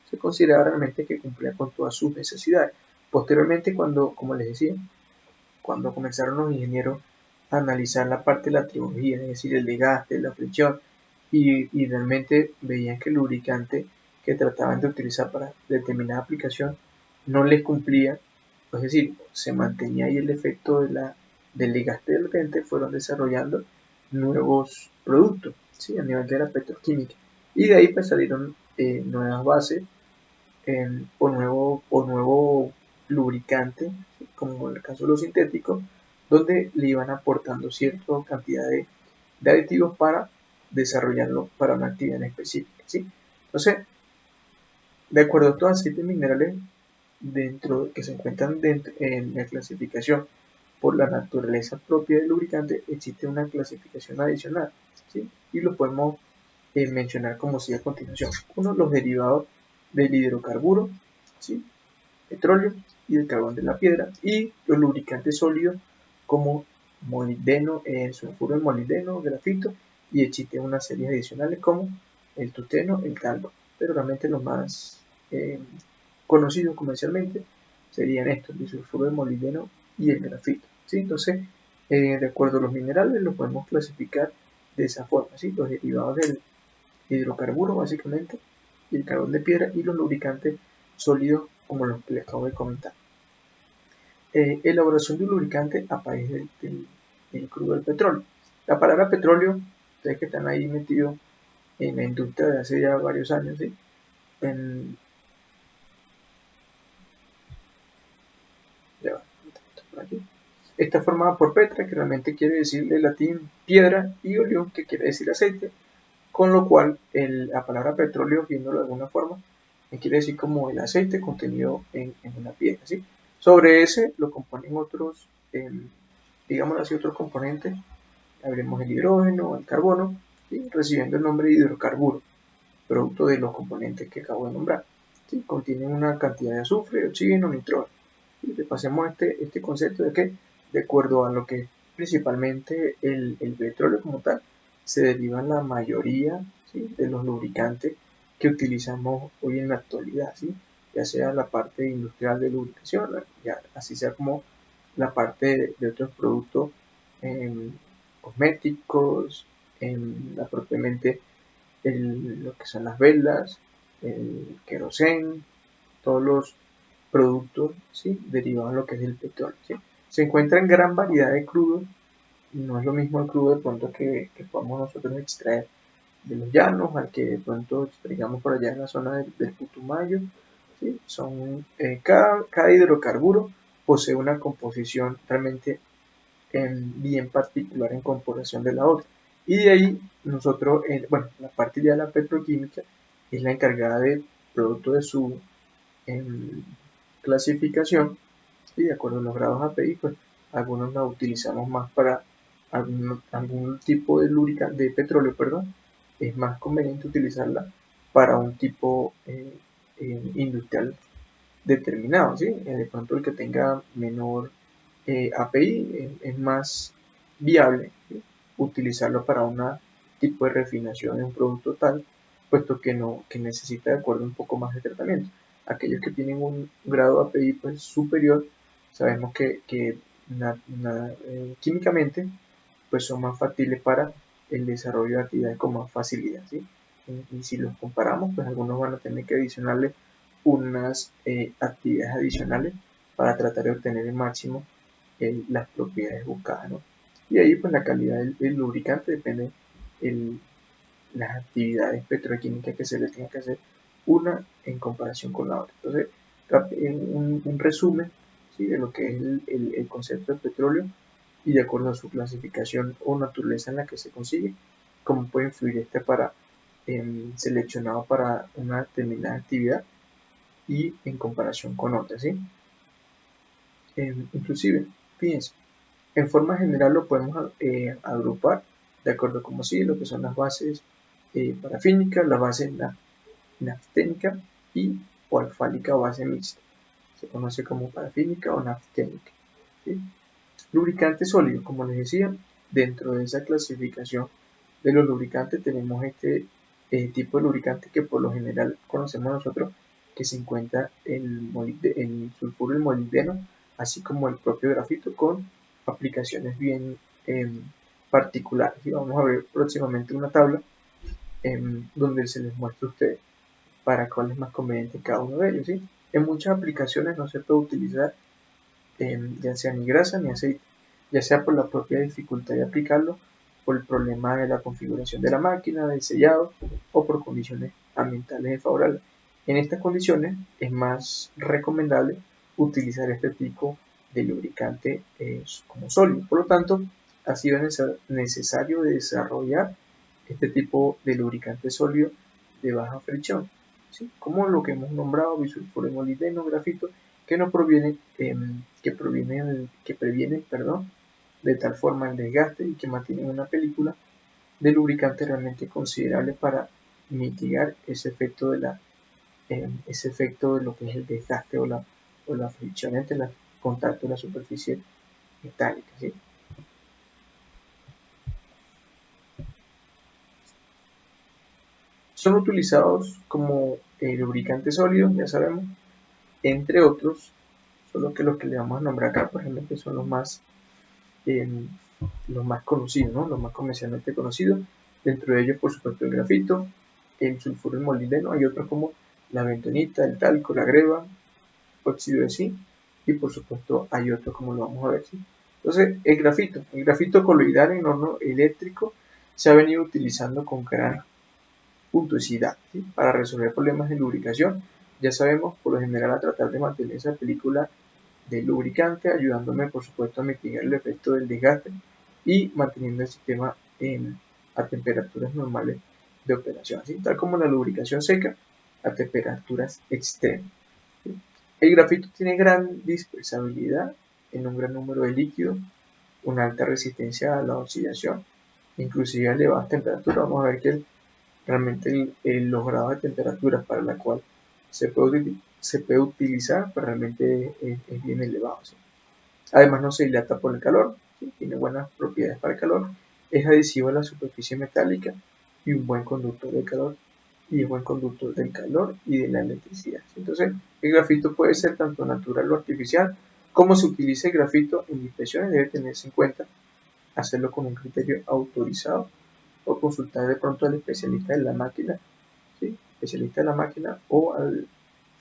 se consideraba realmente que cumplía con todas sus necesidades. Posteriormente, como les decía, cuando comenzaron los ingenieros a analizar la parte de la tribología, es decir, el desgaste, la fricción, y realmente veían que el lubricante que trataban de utilizar para determinada aplicación no les cumplía, es decir, se mantenía ahí el efecto del desgaste del lente, fueron desarrollando nuevos productos, ¿sí?, a nivel de la petroquímica, y de ahí pues salieron nuevas bases o nuevo lubricante, ¿sí?, como en el caso de los sintéticos, donde le iban aportando cierta cantidad de aditivos para desarrollarlo para una actividad en específica, ¿sí? Entonces, de acuerdo a estos aceites minerales que se encuentran en la clasificación por la naturaleza propia del lubricante, existe una clasificación adicional, ¿sí?, y lo podemos mencionar como sigue a continuación. Uno, los derivados del hidrocarburo, ¿sí?, petróleo y el carbón de la piedra, y los lubricantes sólidos como molibdeno, sulfuro de molibdeno, grafito, y existen una serie adicionales como el tuteno, el talco, pero realmente los más conocidos comercialmente serían estos, el sulfuro de molibdeno y el grafito, ¿sí? Entonces, de acuerdo a los minerales, los podemos clasificar de esa forma, ¿sí? Los derivados del hidrocarburo, básicamente, y el carbón de piedra, y los lubricantes sólidos, como los que les acabo de comentar. Elaboración de un lubricante a partir del crudo del petróleo. La palabra petróleo, ustedes que están ahí metidos en la industria de hace ya varios años, ¿sí?, está formada por petra, que realmente quiere decir de latín piedra, y oleum, que quiere decir aceite, con lo cual la palabra petróleo, viéndolo de alguna forma, quiere decir como el aceite contenido en una piedra, ¿sí? Sobre ese lo componen otros, digamos así, otros componentes. Hablemos el hidrógeno, el carbono, ¿sí?, recibiendo el nombre de hidrocarburo, producto de los componentes que acabo de nombrar, ¿sí? Contienen una cantidad de azufre, oxígeno, nitrógeno. Y repasemos este concepto de que, de acuerdo a lo que principalmente el petróleo como tal, se derivan la mayoría, ¿sí?, de los lubricantes que utilizamos hoy en la actualidad, ¿sí?, ya sea la parte industrial de lubricación, ya, así sea como la parte de otros productos cosméticos, propiamente lo que son las velas, el querosén, todos los productos, ¿sí?, derivados de lo que es el petróleo, ¿sí? Se encuentra en gran variedad de crudos, y no es lo mismo el crudo de pronto que podamos nosotros extraer de los llanos al que de pronto extraigamos por allá en la zona del Putumayo, ¿sí? Cada hidrocarburo posee una composición realmente bien particular en comparación de la otra. Y de ahí nosotros, la parte ya de la petroquímica es la encargada de, producto de su clasificación, y de acuerdo a los grados API, pues algunos la utilizamos más para algún tipo de lubricante, de petróleo, perdón, es más conveniente utilizarla para un tipo industrial determinado, ¿sí? De pronto el que tenga menor API es más viable, ¿sí? Utilizarlo para un tipo de refinación de un producto tal, puesto que necesita de acuerdo un poco más de tratamiento. Aquellos que tienen un grado de API pues, superior, sabemos que químicamente pues, son más factibles para el desarrollo de actividades con más facilidad, ¿sí? Y si los comparamos, pues algunos van a tener que adicionarle unas actividades adicionales para tratar de obtener el máximo las propiedades buscadas, ¿no? Y ahí pues la calidad del lubricante depende de las actividades petroquímicas que se le tenga que hacer una en comparación con la otra. Entonces, un resumen, ¿sí? De lo que es el concepto de petróleo y de acuerdo a su clasificación o naturaleza en la que se consigue, cómo puede influir este para seleccionado para una determinada actividad y en comparación con otras, ¿sí? Inclusive, fíjense, en forma general lo podemos agrupar de acuerdo como sigue, lo que son las bases parafínicas, la base nafténica y o alfálica o base mixta. Se conoce como parafínica o nafténica, ¿sí? Lubricante sólido, como les decía, dentro de esa clasificación de los lubricantes tenemos este tipo de lubricante que por lo general conocemos nosotros, que se encuentra el sulfuro del molibdeno, así como el propio grafito con aplicaciones bien particulares. Y vamos a ver próximamente una tabla donde se les muestra a ustedes para cuál es más conveniente cada uno de ellos, ¿sí? En muchas aplicaciones no se puede utilizar ya sea ni grasa ni aceite, ya sea por la propia dificultad de aplicarlo, por el problema de la configuración de la máquina, del sellado o por condiciones ambientales desfavorables. En estas condiciones es más recomendable utilizar este tipo de lubricante como sólido. Por lo tanto, ha sido necesario desarrollar este tipo de lubricante sólido de baja fricción, ¿sí? Como lo que hemos nombrado, bisulfuro de molibdeno, grafito, que no proviene, que previenen, perdón, de tal forma el desgaste y que mantienen una película de lubricante realmente considerable para mitigar ese efecto de lo que es el desgaste o la fricción entre el contacto de la superficie metálica, ¿sí? Son utilizados como lubricantes sólidos, ya sabemos, entre otros, solo que los que le vamos a nombrar acá, por ejemplo, son eh, los más conocidos, ¿no? Los más comercialmente conocidos. Dentro de ellos, por supuesto, el grafito, el sulfuro de molibdeno, hay otros como la bentonita, el talco, la greva, óxido de zinc, y por supuesto hay otros como lo vamos a ver, ¿sí? Entonces, el grafito coloidal en horno eléctrico se ha venido utilizando con gran puntuosidad, ¿sí? Para resolver problemas de lubricación. Ya sabemos, por lo general, a tratar de mantener esa película de lubricante, ayudándome por supuesto a mitigar el efecto del desgaste y manteniendo el sistema a temperaturas normales de operación, así tal como la lubricación seca a temperaturas extremas. ¿Sí? El grafito tiene gran dispersabilidad en un gran número de líquidos, una alta resistencia a la oxidación, inclusive a elevadas temperaturas. Vamos a ver que realmente los grados de temperatura para la cual se puede utilizar pues realmente es bien elevado, ¿sí? Además no se dilata por el calor, ¿sí? Tiene buenas propiedades para el calor, es adhesivo a la superficie metálica y un buen conductor de calor y es buen conductor del calor y de la electricidad, ¿sí? Entonces el grafito puede ser tanto natural o artificial. Como se utiliza el grafito en inspecciones debe tenerse en cuenta hacerlo con un criterio autorizado o consultar de pronto al especialista de la máquina, ¿sí? Especialista de la máquina o al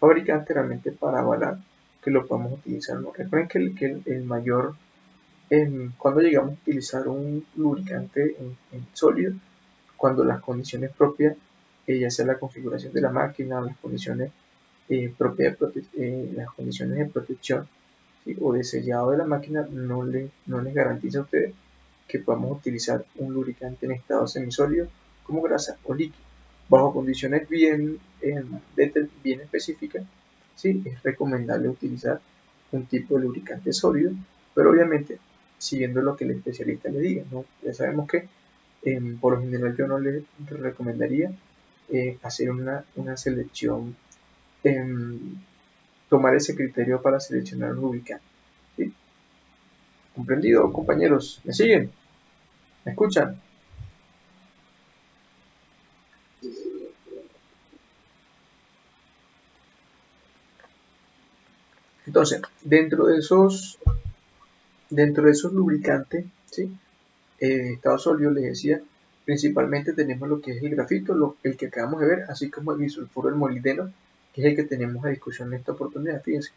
fabricante realmente para avalar que lo podamos utilizar. ¿No? Recuerden que el mayor, cuando llegamos a utilizar un lubricante en sólido, cuando las condiciones propias, ya sea la configuración de la máquina o las condiciones propias, las condiciones de protección, ¿sí? O de sellado de la máquina, no les garantiza a ustedes que podamos utilizar un lubricante en estado semisólido como grasa o líquido. Bajo condiciones bien específicas, sí, es recomendable utilizar un tipo de lubricante sólido, pero obviamente siguiendo lo que el especialista le diga, ¿no? Ya sabemos que por lo general yo no le recomendaría hacer una selección tomar ese criterio para seleccionar un lubricante. ¿Sí? ¿Comprendido, compañeros? ¿Me siguen? ¿Me escuchan? Entonces, dentro de esos lubricantes, ¿sí? Estado sólido, les decía, principalmente tenemos lo que es el grafito, el que acabamos de ver, así como el bisulfuro del molibdeno, que es el que tenemos a discusión en esta oportunidad. Fíjense,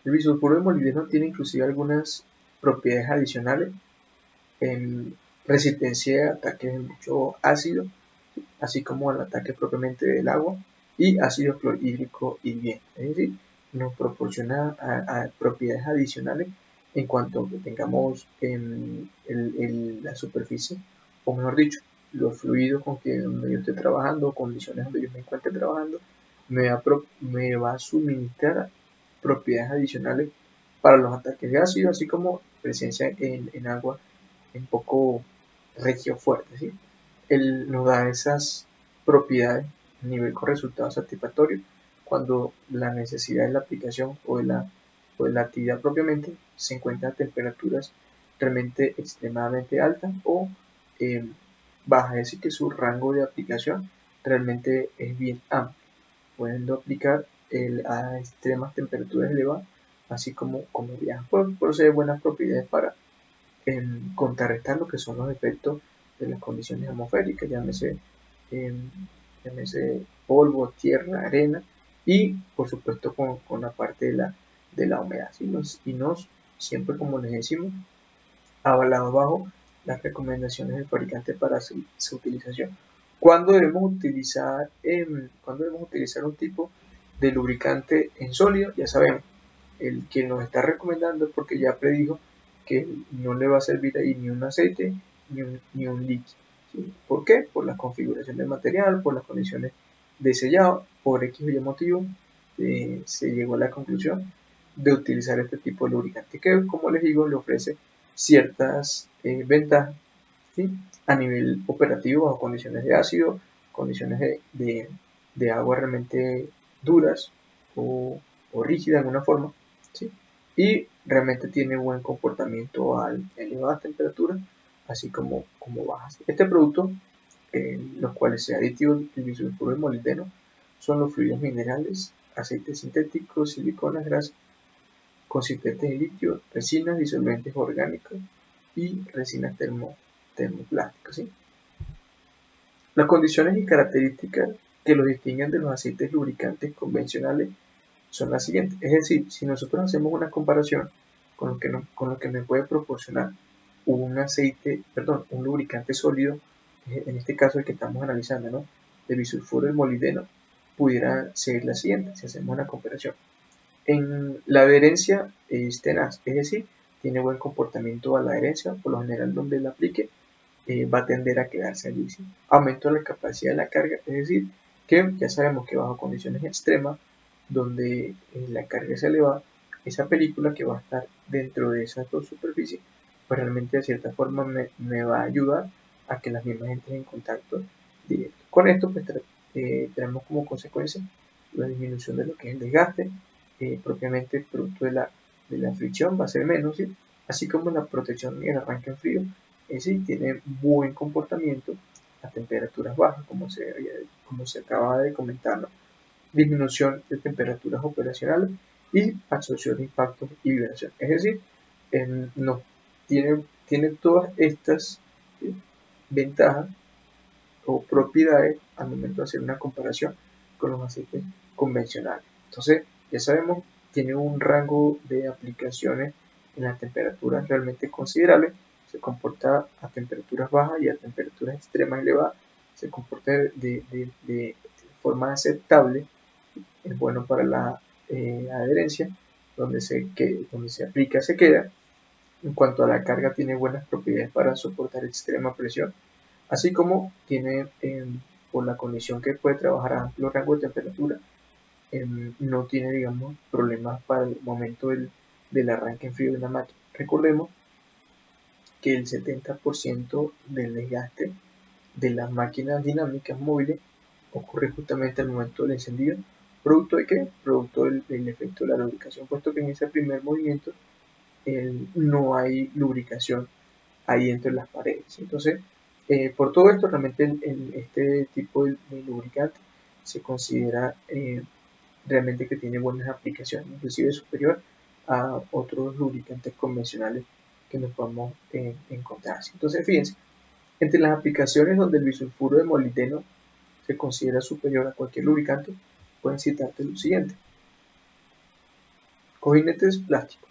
el bisulfuro del molibdeno tiene inclusive algunas propiedades adicionales en resistencia a ataques de mucho ácido, así como al ataque propiamente del agua y ácido clorhídrico hirviente. Es decir, nos proporciona a propiedades adicionales en cuanto a que tengamos la superficie, o mejor dicho, los fluidos con que donde yo esté trabajando, condiciones donde yo me encuentre trabajando, me va a suministrar propiedades adicionales para los ataques de ácido, así como presencia en agua un poco regio fuerte, ¿sí? Él nos da esas propiedades a nivel con resultados satisfactorios cuando la necesidad de la aplicación o de la actividad propiamente se encuentra a temperaturas realmente extremadamente altas o eh, bajas, es decir, que su rango de aplicación realmente es bien amplio, pudiendo aplicar a extremas temperaturas elevadas, así como viajan. Por eso hay buenas propiedades para contrarrestar lo que son los efectos de las condiciones atmosféricas, em, llámese polvo, tierra, arena y por supuesto con la parte de la humedad. ¿Sí? Y nos siempre, como les decimos, avalado bajo las recomendaciones del fabricante para su utilización. ¿Cuándo debemos utilizar un tipo de lubricante en sólido? Ya sabemos, el que nos está recomendando es porque ya predijo que no le va a servir ahí ni un aceite ni un líquido. ¿Sí? ¿Por qué? Por la configuración del material, por las condiciones de sellado, por X o Y motivo, se llegó a la conclusión de utilizar este tipo de lubricante que, como les digo, le ofrece ciertas ventajas, ¿sí? A nivel operativo bajo condiciones de ácido, condiciones de agua realmente duras o rígidas de alguna forma, ¿sí? Y realmente tiene buen comportamiento a elevadas temperaturas, así como bajas. Este producto, los cuales se aditivos el bisulfuro de molibdeno, son los fluidos minerales, aceites sintéticos, siliconas, grasas consistentes en litio, resinas, disolventes orgánicos y resinas termoplásticas. ¿Sí? Las condiciones y características que los distinguen de los aceites lubricantes convencionales son las siguientes. Es decir, si nosotros hacemos una comparación con lo que me puede proporcionar un lubricante sólido, en este caso el que estamos analizando, ¿no? De bisulfuro del molibdeno, pudiera ser la siguiente, si hacemos una comparación. En la adherencia es tenaz, es decir, tiene buen comportamiento a la adherencia, por lo general donde la aplique va a tender a quedarse allí. ¿Sí? Aumento de la capacidad de la carga, es decir, que ya sabemos que bajo condiciones extremas, donde la carga es elevada, esa película que va a estar dentro de esas dos superficies, pues realmente de cierta forma me va a ayudar a que las mismas entren en contacto directo. Con esto, pues tenemos como consecuencia la disminución de lo que es el desgaste, propiamente producto de la fricción va a ser menos, ¿sí? Así como la protección y el arranque en frío en sí tiene buen comportamiento a temperaturas bajas, como se acaba de comentar, ¿no? Disminución de temperaturas operacionales y absorción de impactos y vibración. Es decir, no, tiene todas estas ventajas o propiedades al momento de hacer una comparación con los aceites convencionales. Entonces, ya sabemos, tiene un rango de aplicaciones en las temperaturas realmente considerable, se comporta a temperaturas bajas y a temperaturas extremas elevadas, se comporta de forma aceptable, es bueno para la adherencia, donde se aplica se queda. En cuanto a la carga, tiene buenas propiedades para soportar extrema presión, así como tiene, por la condición que puede trabajar a amplio rango de temperatura, no tiene, digamos, problemas para el momento del arranque en frío de la máquina. Recordemos que el 70% del desgaste de las máquinas dinámicas móviles ocurre justamente al momento del encendido ¿Producto de qué? Producto del efecto de la lubricación, puesto que en ese primer movimiento no hay lubricación ahí entre las paredes. Entonces, por todo esto, realmente este tipo de lubricante se considera realmente que tiene buenas aplicaciones, inclusive superior a otros lubricantes convencionales que nos podemos encontrar. Entonces, fíjense, entre las aplicaciones donde el bisulfuro de molibdeno se considera superior a cualquier lubricante, pueden citarte lo siguiente: cojinetes plásticos,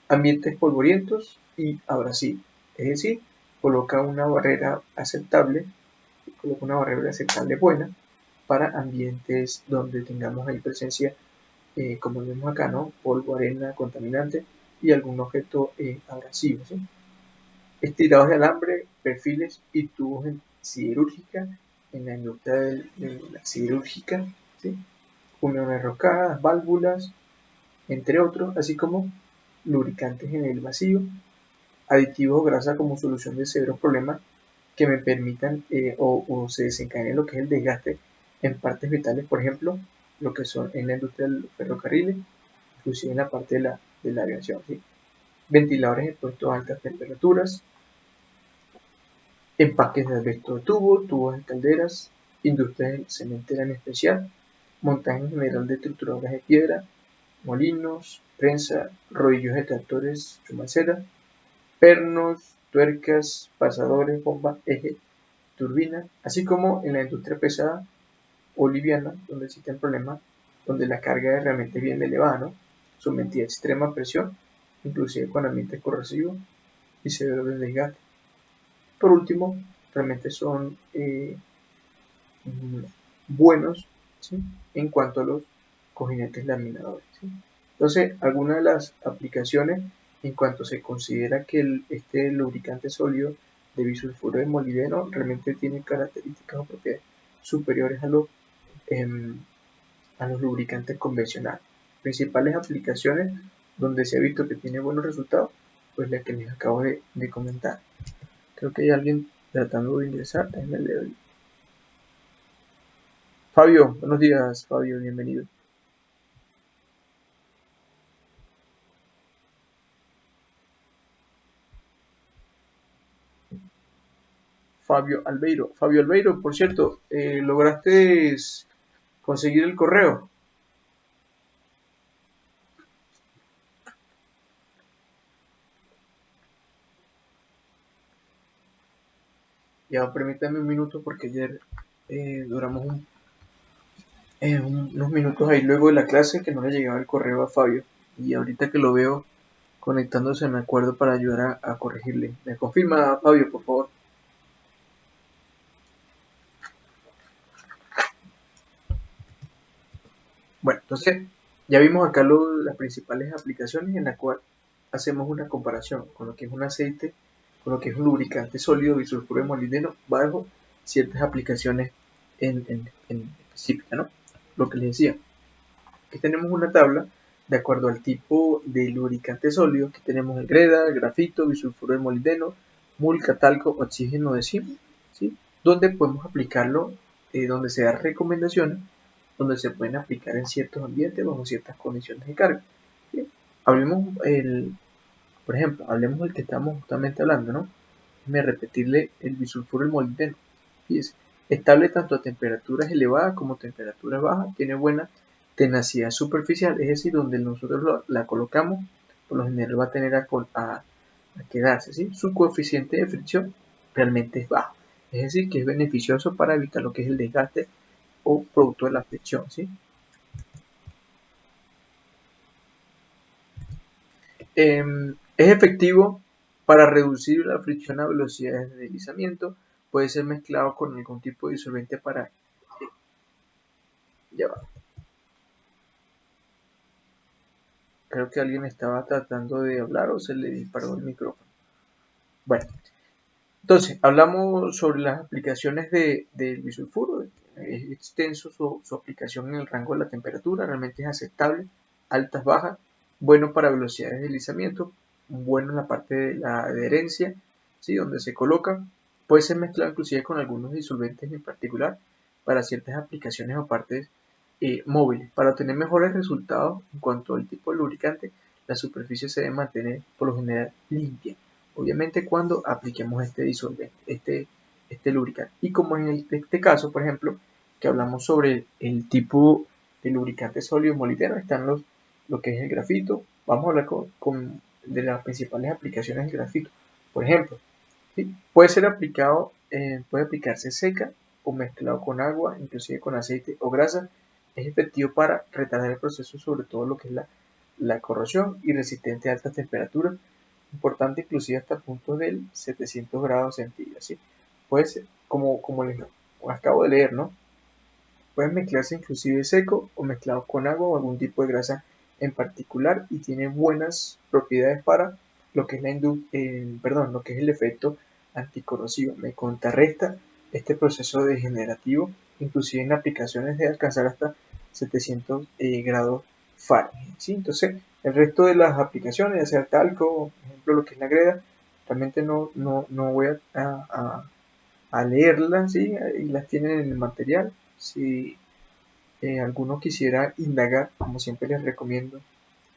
ambientes polvorientos y abrasivos, es decir, coloca una barrera aceptable, buena para ambientes donde tengamos ahí presencia, como vemos acá, ¿no? Polvo, arena, contaminante y algún objeto abrasivo, ¿sí? Estirados de alambre, perfiles y tubos siderúrgica en la industria de la siderúrgica, ¿sí? Uniones rocadas, válvulas, entre otros, así como lubricantes en el vacío, aditivos o grasa como solución de severos problemas que me permitan o se desencadene lo que es el desgaste en partes vitales, por ejemplo, lo que son en la industria de los ferrocarriles, inclusive en la parte de la aviación, ¿sí? Ventiladores expuestos a altas temperaturas, empaques de asbesto de tubos de calderas, industria cementera en especial, montaje en general de trituradores de piedra, molinos, prensa, rodillos de tractores, chumacera, pernos, tuercas, pasadores, bombas, eje, turbina, así como en la industria pesada o liviana, donde existen problemas, donde la carga es realmente bien elevada, ¿no? Sometida a extrema presión, inclusive con ambientes corrosivos y severo desgaste. Por último, realmente son buenos, ¿sí? En cuanto a los cojinetes laminadores, ¿sí? Entonces, algunas de las aplicaciones en cuanto se considera que este lubricante sólido de bisulfuro de molibdeno realmente tiene características o propiedades superiores a los lubricantes convencionales. Principales aplicaciones donde se ha visto que tiene buenos resultados, pues la que les acabo de comentar. Creo que hay alguien tratando de ingresar, déjenme leer. Fabio, buenos días, Fabio, bienvenido. Fabio Albeiro, por cierto, ¿lograste conseguir el correo? Ya, permítame un minuto porque ayer duramos unos minutos ahí luego de la clase que no le llegaba el correo a Fabio. Y ahorita que lo veo conectándose me acuerdo para ayudar a corregirle. ¿Me confirma, Fabio, por favor? Bueno, entonces ya vimos acá las principales aplicaciones en las cuales hacemos una comparación con lo que es un aceite, con lo que es un lubricante sólido bisulfuro de molibdeno bajo ciertas aplicaciones en específica, ¿no? Lo que les decía, aquí tenemos una tabla de acuerdo al tipo de lubricante sólido. Aquí tenemos el greda, el grafito, bisulfuro de molibdeno, mulca, talco, oxígeno de zinc, ¿sí? Donde podemos aplicarlo, donde se dan recomendaciones, donde se pueden aplicar en ciertos ambientes bajo ciertas condiciones de carga. ¿Sí? Hablemos, por ejemplo, hablemos del que estamos justamente hablando, ¿no? Déjeme repetirle el bisulfuro del molibdeno. Fíjese, estable tanto a temperaturas elevadas como temperaturas bajas, tiene buena tenacidad superficial, es decir, donde nosotros la colocamos, por lo general va a tener a quedarse, ¿sí? Su coeficiente de fricción realmente es bajo, es decir, que es beneficioso para evitar lo que es el desgaste o producto de la fricción, ¿sí? Es efectivo para reducir la fricción a velocidades de deslizamiento. Puede ser mezclado con algún tipo de disolvente para... Ya va. Creo que alguien estaba tratando de hablar o se le disparó el micrófono. Bueno, entonces hablamos sobre las aplicaciones del bisulfuro. Es extenso su aplicación en el rango de la temperatura, realmente es aceptable, altas, bajas, bueno para velocidades de deslizamiento, bueno en la parte de la adherencia, ¿sí? Donde se coloca, puede ser mezclado inclusive con algunos disolventes en particular para ciertas aplicaciones o partes móviles. Para obtener mejores resultados en cuanto al tipo de lubricante, la superficie se debe mantener por lo general limpia. Obviamente cuando apliquemos este disolvente, este lubricante. Y como en este caso, por ejemplo, que hablamos sobre el tipo de lubricante sólido molibdeno, están lo que es el grafito. Vamos a hablar de las principales aplicaciones del grafito. Por ejemplo, ¿sí? Puede ser aplicado, puede aplicarse seca o mezclado con agua, inclusive con aceite o grasa. Es efectivo para retardar el proceso, sobre todo lo que es la corrosión, y resistente a altas temperaturas, importante inclusive hasta puntos del 700 grados centígrados. ¿Sí? Pues, como les acabo de leer, ¿no? Puede mezclarse inclusive seco o mezclado con agua o algún tipo de grasa en particular, y tiene buenas propiedades para lo que es lo que es el efecto anticorrosivo. Me contrarresta este proceso degenerativo, inclusive en aplicaciones de alcanzar hasta 700 grados Fahrenheit. ¿Sí? Entonces, el resto de las aplicaciones, ya sea talco, por ejemplo, lo que es la greda, realmente no voy a leerlas, ¿sí? Y las tienen en el material. Si alguno quisiera indagar, como siempre les recomiendo,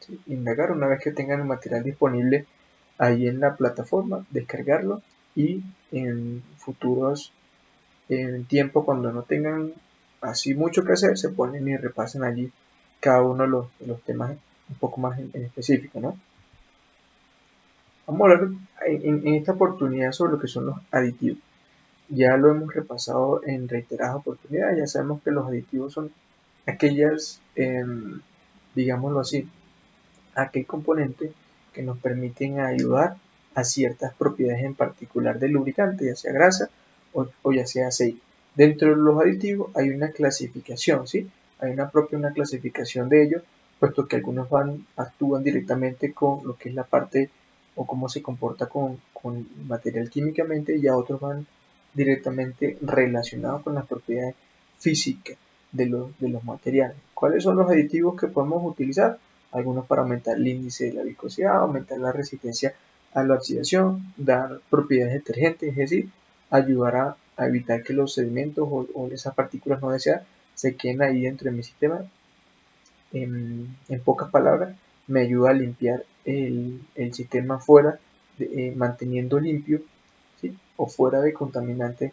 ¿sí? Indagar una vez que tengan el material disponible ahí en la plataforma, descargarlo, y en futuros tiempos, cuando no tengan así mucho que hacer, se ponen y repasan allí cada uno de los temas un poco más en específico, ¿no? Vamos a hablar en esta oportunidad sobre lo que son los aditivos. Ya lo hemos repasado en reiteradas oportunidades. Ya sabemos que los aditivos son aquellas, digámoslo así, aquel componente que nos permiten ayudar a ciertas propiedades en particular del lubricante, ya sea grasa o ya sea aceite. Dentro de los aditivos hay una clasificación, ¿sí? Hay una clasificación de ellos, puesto que algunos actúan directamente con lo que es la parte o cómo se comporta con material químicamente, y a otros van directamente relacionados con las propiedades físicas de los materiales. ¿Cuáles son los aditivos que podemos utilizar? Algunos para aumentar el índice de la viscosidad, aumentar la resistencia a la oxidación, dar propiedades detergentes, es decir, ayudar a evitar que los sedimentos o esas partículas no deseadas se queden ahí dentro de mi sistema. En pocas palabras, me ayuda a limpiar el sistema fuera, manteniendo limpio, ¿sí? O fuera de contaminantes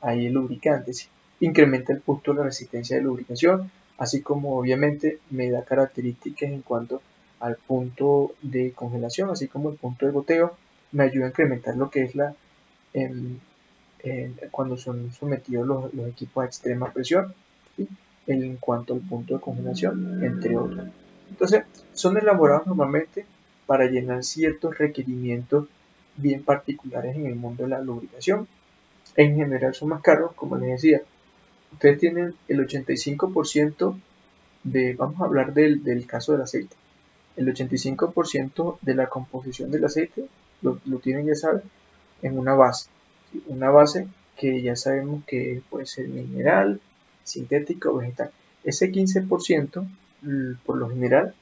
ahí el lubricante, ¿sí? Incrementa el punto de la resistencia de lubricación, así como obviamente me da características en cuanto al punto de congelación, así como el punto de goteo. Me ayuda a incrementar lo que es em, cuando son sometidos los equipos a extrema presión, ¿sí? En cuanto al punto de congelación, entre otros. Entonces, son elaborados normalmente para llenar ciertos requerimientos bien particulares en el mundo de la lubricación. En general son más caros, como les decía. Ustedes tienen el 85% vamos a hablar del caso del aceite. El 85% de la composición del aceite lo tienen, ya saben, en una base. ¿Sí? Una base que ya sabemos que puede ser mineral, sintética o vegetal. Ese 15%, por lo general,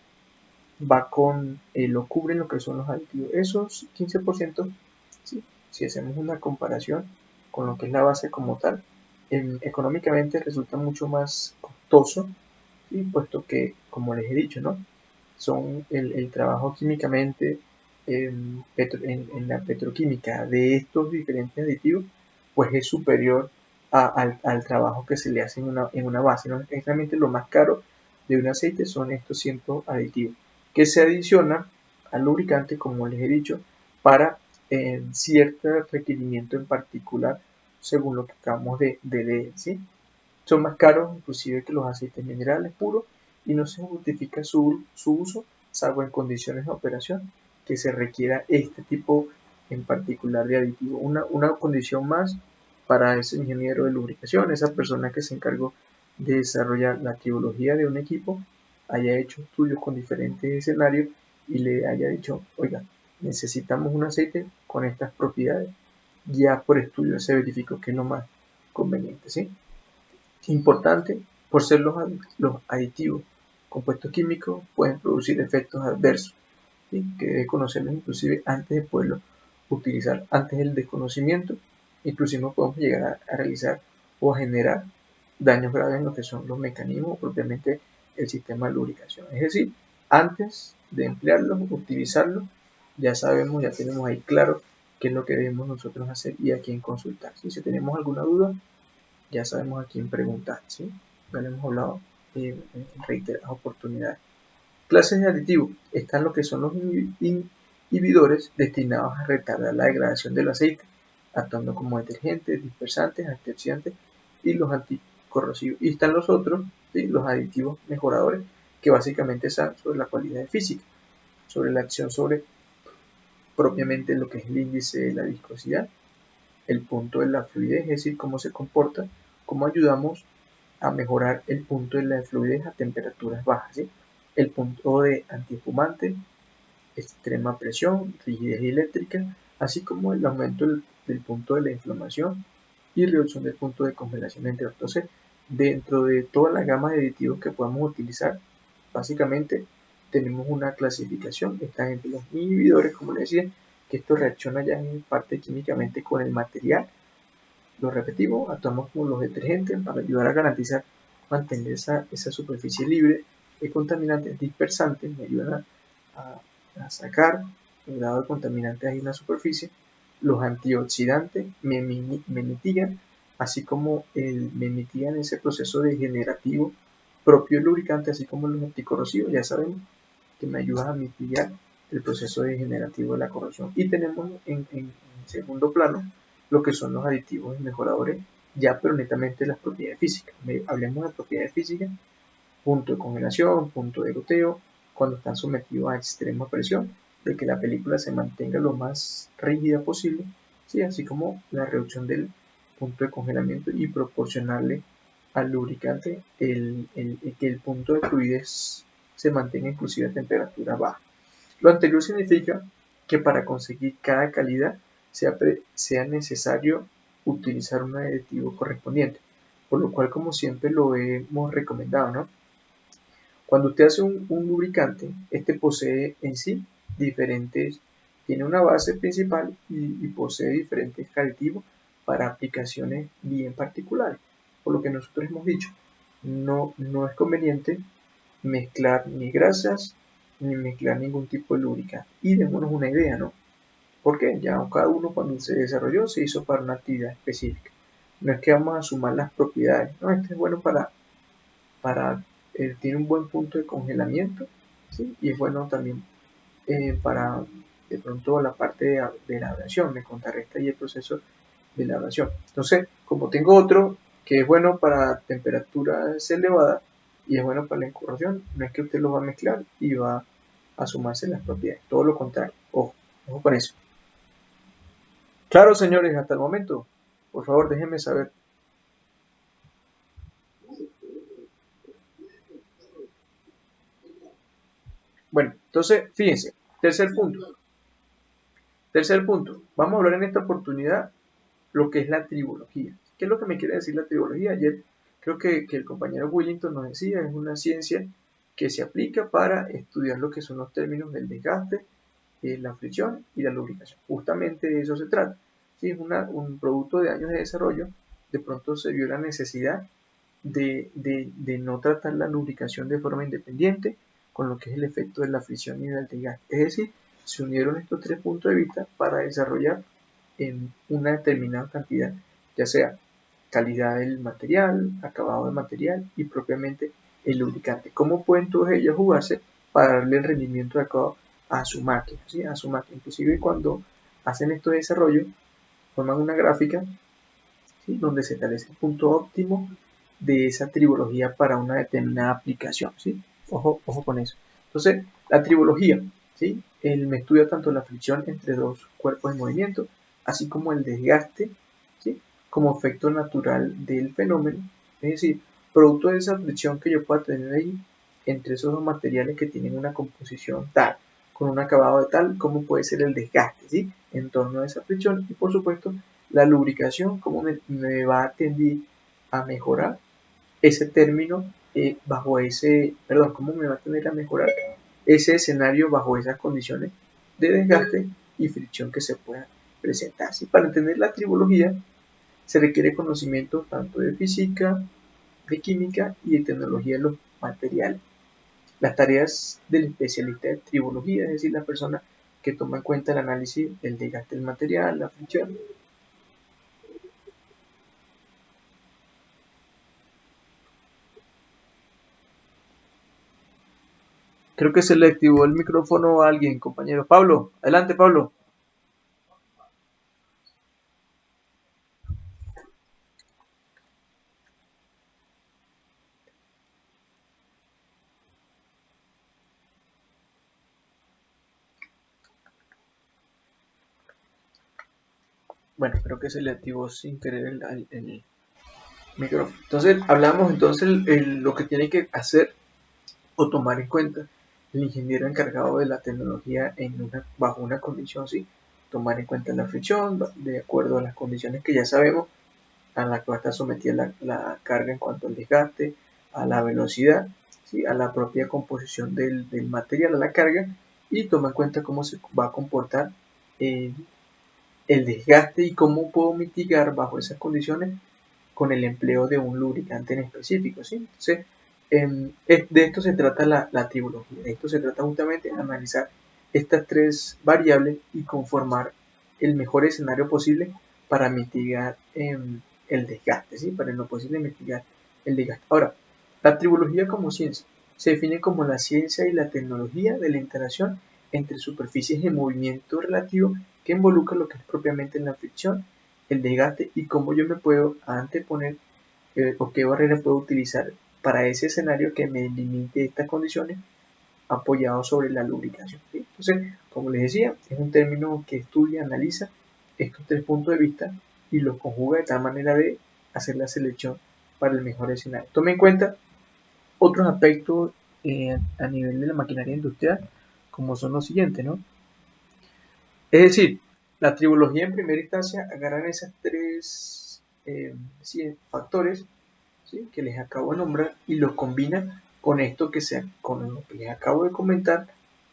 lo cubren lo que son los aditivos. Esos 15%, ¿sí? Si hacemos una comparación con lo que es la base como tal, económicamente resulta mucho más costoso, ¿sí? Puesto que, como les he dicho, ¿no? Son el trabajo químicamente en la petroquímica de estos diferentes aditivos, pues es superior al trabajo que se le hace en una base, ¿no? Es realmente lo más caro de un aceite, son estos 100 aditivos que se adiciona al lubricante, como les he dicho, para cierto requerimiento en particular, según lo que acabamos de leer, ¿sí? Son más caros inclusive que los aceites minerales puros, y no se justifica su uso, salvo en condiciones de operación que se requiera este tipo en particular de aditivo. Una condición más para ese ingeniero de lubricación, esa persona que se encargó de desarrollar la teología de un equipo, haya hecho estudios con diferentes escenarios y le haya dicho, oiga, necesitamos un aceite con estas propiedades. Ya por estudio se verificó que es lo más conveniente, ¿sí? Importante, por ser los aditivos, compuestos químicos, pueden producir efectos adversos, ¿sí? Que debe conocerlos inclusive antes de poderlos utilizar. Antes del desconocimiento, inclusive no podemos llegar a realizar o a generar daños graves en lo que son los mecanismos, propiamente el sistema de lubricación. Es decir, antes de emplearlo, utilizarlo, ya sabemos, ya tenemos ahí claro qué es lo que debemos nosotros hacer y a quién consultar. ¿Sí? Si tenemos alguna duda, ya sabemos a quién preguntar. ¿Sí? Ya lo hemos hablado en reiteradas oportunidades. Clases de aditivos están lo que son los inhibidores destinados a retardar la degradación del aceite, actuando como detergentes, dispersantes, antioxidantes y los anticorrosivos. Y están los otros, ¿sí? Los aditivos mejoradores, que básicamente están sobre la cualidad física, sobre la acción sobre propiamente lo que es el índice de la viscosidad, el punto de la fluidez, es decir, cómo se comporta, cómo ayudamos a mejorar el punto de la fluidez a temperaturas bajas, ¿sí? El punto de antiespumante, extrema presión, rigidez eléctrica, así como el aumento del punto de la inflamación y reducción del punto de congelación, entre otros. Entonces, dentro de toda la gama de aditivos que podamos utilizar, básicamente tenemos una clasificación. Están entre los inhibidores, como les decía, que esto reacciona ya en parte químicamente con el material. Lo repetimos, actuamos como los detergentes para ayudar a garantizar mantener esa superficie libre de contaminantes dispersantes, me ayudan a sacar el grado de contaminantes ahí en la superficie. Los antioxidantes me mitigan, así como me mitigan ese proceso degenerativo propio del lubricante, así como los anticorrosivos, ya sabemos que me ayudan a mitigar el proceso degenerativo de la corrosión. Y tenemos en segundo plano lo que son los aditivos y mejoradores, ya pero netamente las propiedades físicas. Hablemos de propiedades físicas, punto de congelación, punto de goteo, cuando están sometidos a extrema presión, de que la película se mantenga lo más rígida posible, ¿sí? Así como la reducción del punto de congelamiento y proporcionarle al lubricante que el punto de fluidez se mantenga inclusive a temperatura baja. Lo anterior significa que para conseguir cada calidad sea necesario utilizar un aditivo correspondiente, por lo cual como siempre lo hemos recomendado, ¿no? Cuando usted hace un lubricante, este posee en sí tiene una base principal y posee diferentes aditivos para aplicaciones bien particulares. Por lo que nosotros hemos dicho, no es conveniente mezclar ni grasas ni mezclar ningún tipo de lubricante. Y démonos una idea, ¿no? Porque ya cada uno cuando se desarrolló se hizo para una actividad específica. No es que vamos a sumar las propiedades, no, este es bueno tiene un buen punto de congelamiento, ¿sí? Y es bueno también para de pronto la parte de la abrasión, me contrarresta y el proceso de la abrasión. Entonces, como tengo otro que es bueno para temperaturas elevadas y es bueno para la corrosión, no es que usted lo va a mezclar y va a sumarse las propiedades, todo lo contrario. Ojo con eso. Claro, señores, hasta el momento, por favor, déjenme saber. Bueno, entonces, fíjense, tercer punto. Tercer punto, vamos a hablar en esta oportunidad lo que es la tribología. ¿Qué es lo que me quiere decir la tribología? Ayer creo que el compañero Willington nos decía, es una ciencia que se aplica para estudiar lo que son los términos del desgaste, la fricción y la lubricación. Justamente de eso se trata. Si es un producto de años de desarrollo, de pronto se vio la necesidad de no tratar la lubricación de forma independiente con lo que es el efecto de la fricción y del desgaste. Es decir, se unieron estos tres puntos de vista para desarrollar en una determinada cantidad, ya sea calidad del material, acabado del material y propiamente el lubricante. ¿Cómo pueden todos ellos jugarse para darle el rendimiento adecuado a su máquina? ¿Sí? A su máquina. Inclusive cuando hacen estos desarrollos, forman una gráfica, ¿sí? Donde se establece el punto óptimo de esa tribología para una determinada aplicación. ¿Sí? Ojo con eso. Entonces, la tribología, ¿sí? Me estudia tanto la fricción entre dos cuerpos en movimiento, así como el desgaste, ¿sí? Como efecto natural del fenómeno, es decir, producto de esa fricción que yo pueda tener ahí entre esos dos materiales que tienen una composición tal, con un acabado de tal, como puede ser el desgaste, ¿sí? En torno a esa fricción y por supuesto la lubricación, cómo me va a tender a mejorar ese término cómo me va a tener a mejorar ese escenario bajo esas condiciones de desgaste y fricción que se puedan presentar. ¿Sí? Para entender la tribología se requiere conocimiento tanto de física, de química y de tecnología de los materiales. Las tareas del especialista de tribología, es decir, la persona que toma en cuenta el análisis del desgaste del material, la fricción. Creo que se le activó el micrófono a alguien, compañero. Pablo, adelante, Pablo. Bueno, creo que se le activó sin querer el micrófono. Entonces, hablamos entonces lo que tiene que hacer o tomar en cuenta el ingeniero encargado de la tecnología bajo una condición, ¿sí? Tomar en cuenta la fricción de acuerdo a las condiciones que ya sabemos a la que va a estar sometida la carga en cuanto al desgaste, a la velocidad, ¿sí? A la propia composición del material, a la carga, y toma en cuenta cómo se va a comportar eh, el desgaste y cómo puedo mitigar bajo esas condiciones con el empleo de un lubricante en específico, ¿sí? Entonces, de esto se trata la tribología, de esto se trata justamente de analizar estas tres variables y conformar el mejor escenario posible para mitigar el desgaste, ¿sí? Para en lo posible mitigar el desgaste. Ahora, la tribología como ciencia se define como la ciencia y la tecnología de la interacción entre superficies en movimiento relativo que involucra lo que es propiamente la fricción, el desgaste y cómo yo me puedo anteponer o qué barrera puedo utilizar para ese escenario que me limite estas condiciones apoyado sobre la lubricación, ¿sí? Entonces, como les decía, es un término que estudia, analiza estos tres puntos de vista y los conjuga de tal manera de hacer la selección para el mejor escenario. Tome en cuenta otros aspectos a nivel de la maquinaria industrial, como son los siguientes, ¿no? Es decir, la tribología en primera instancia agarran esas tres factores, ¿sí? Que les acabo de nombrar y los combina con esto con lo que les acabo de comentar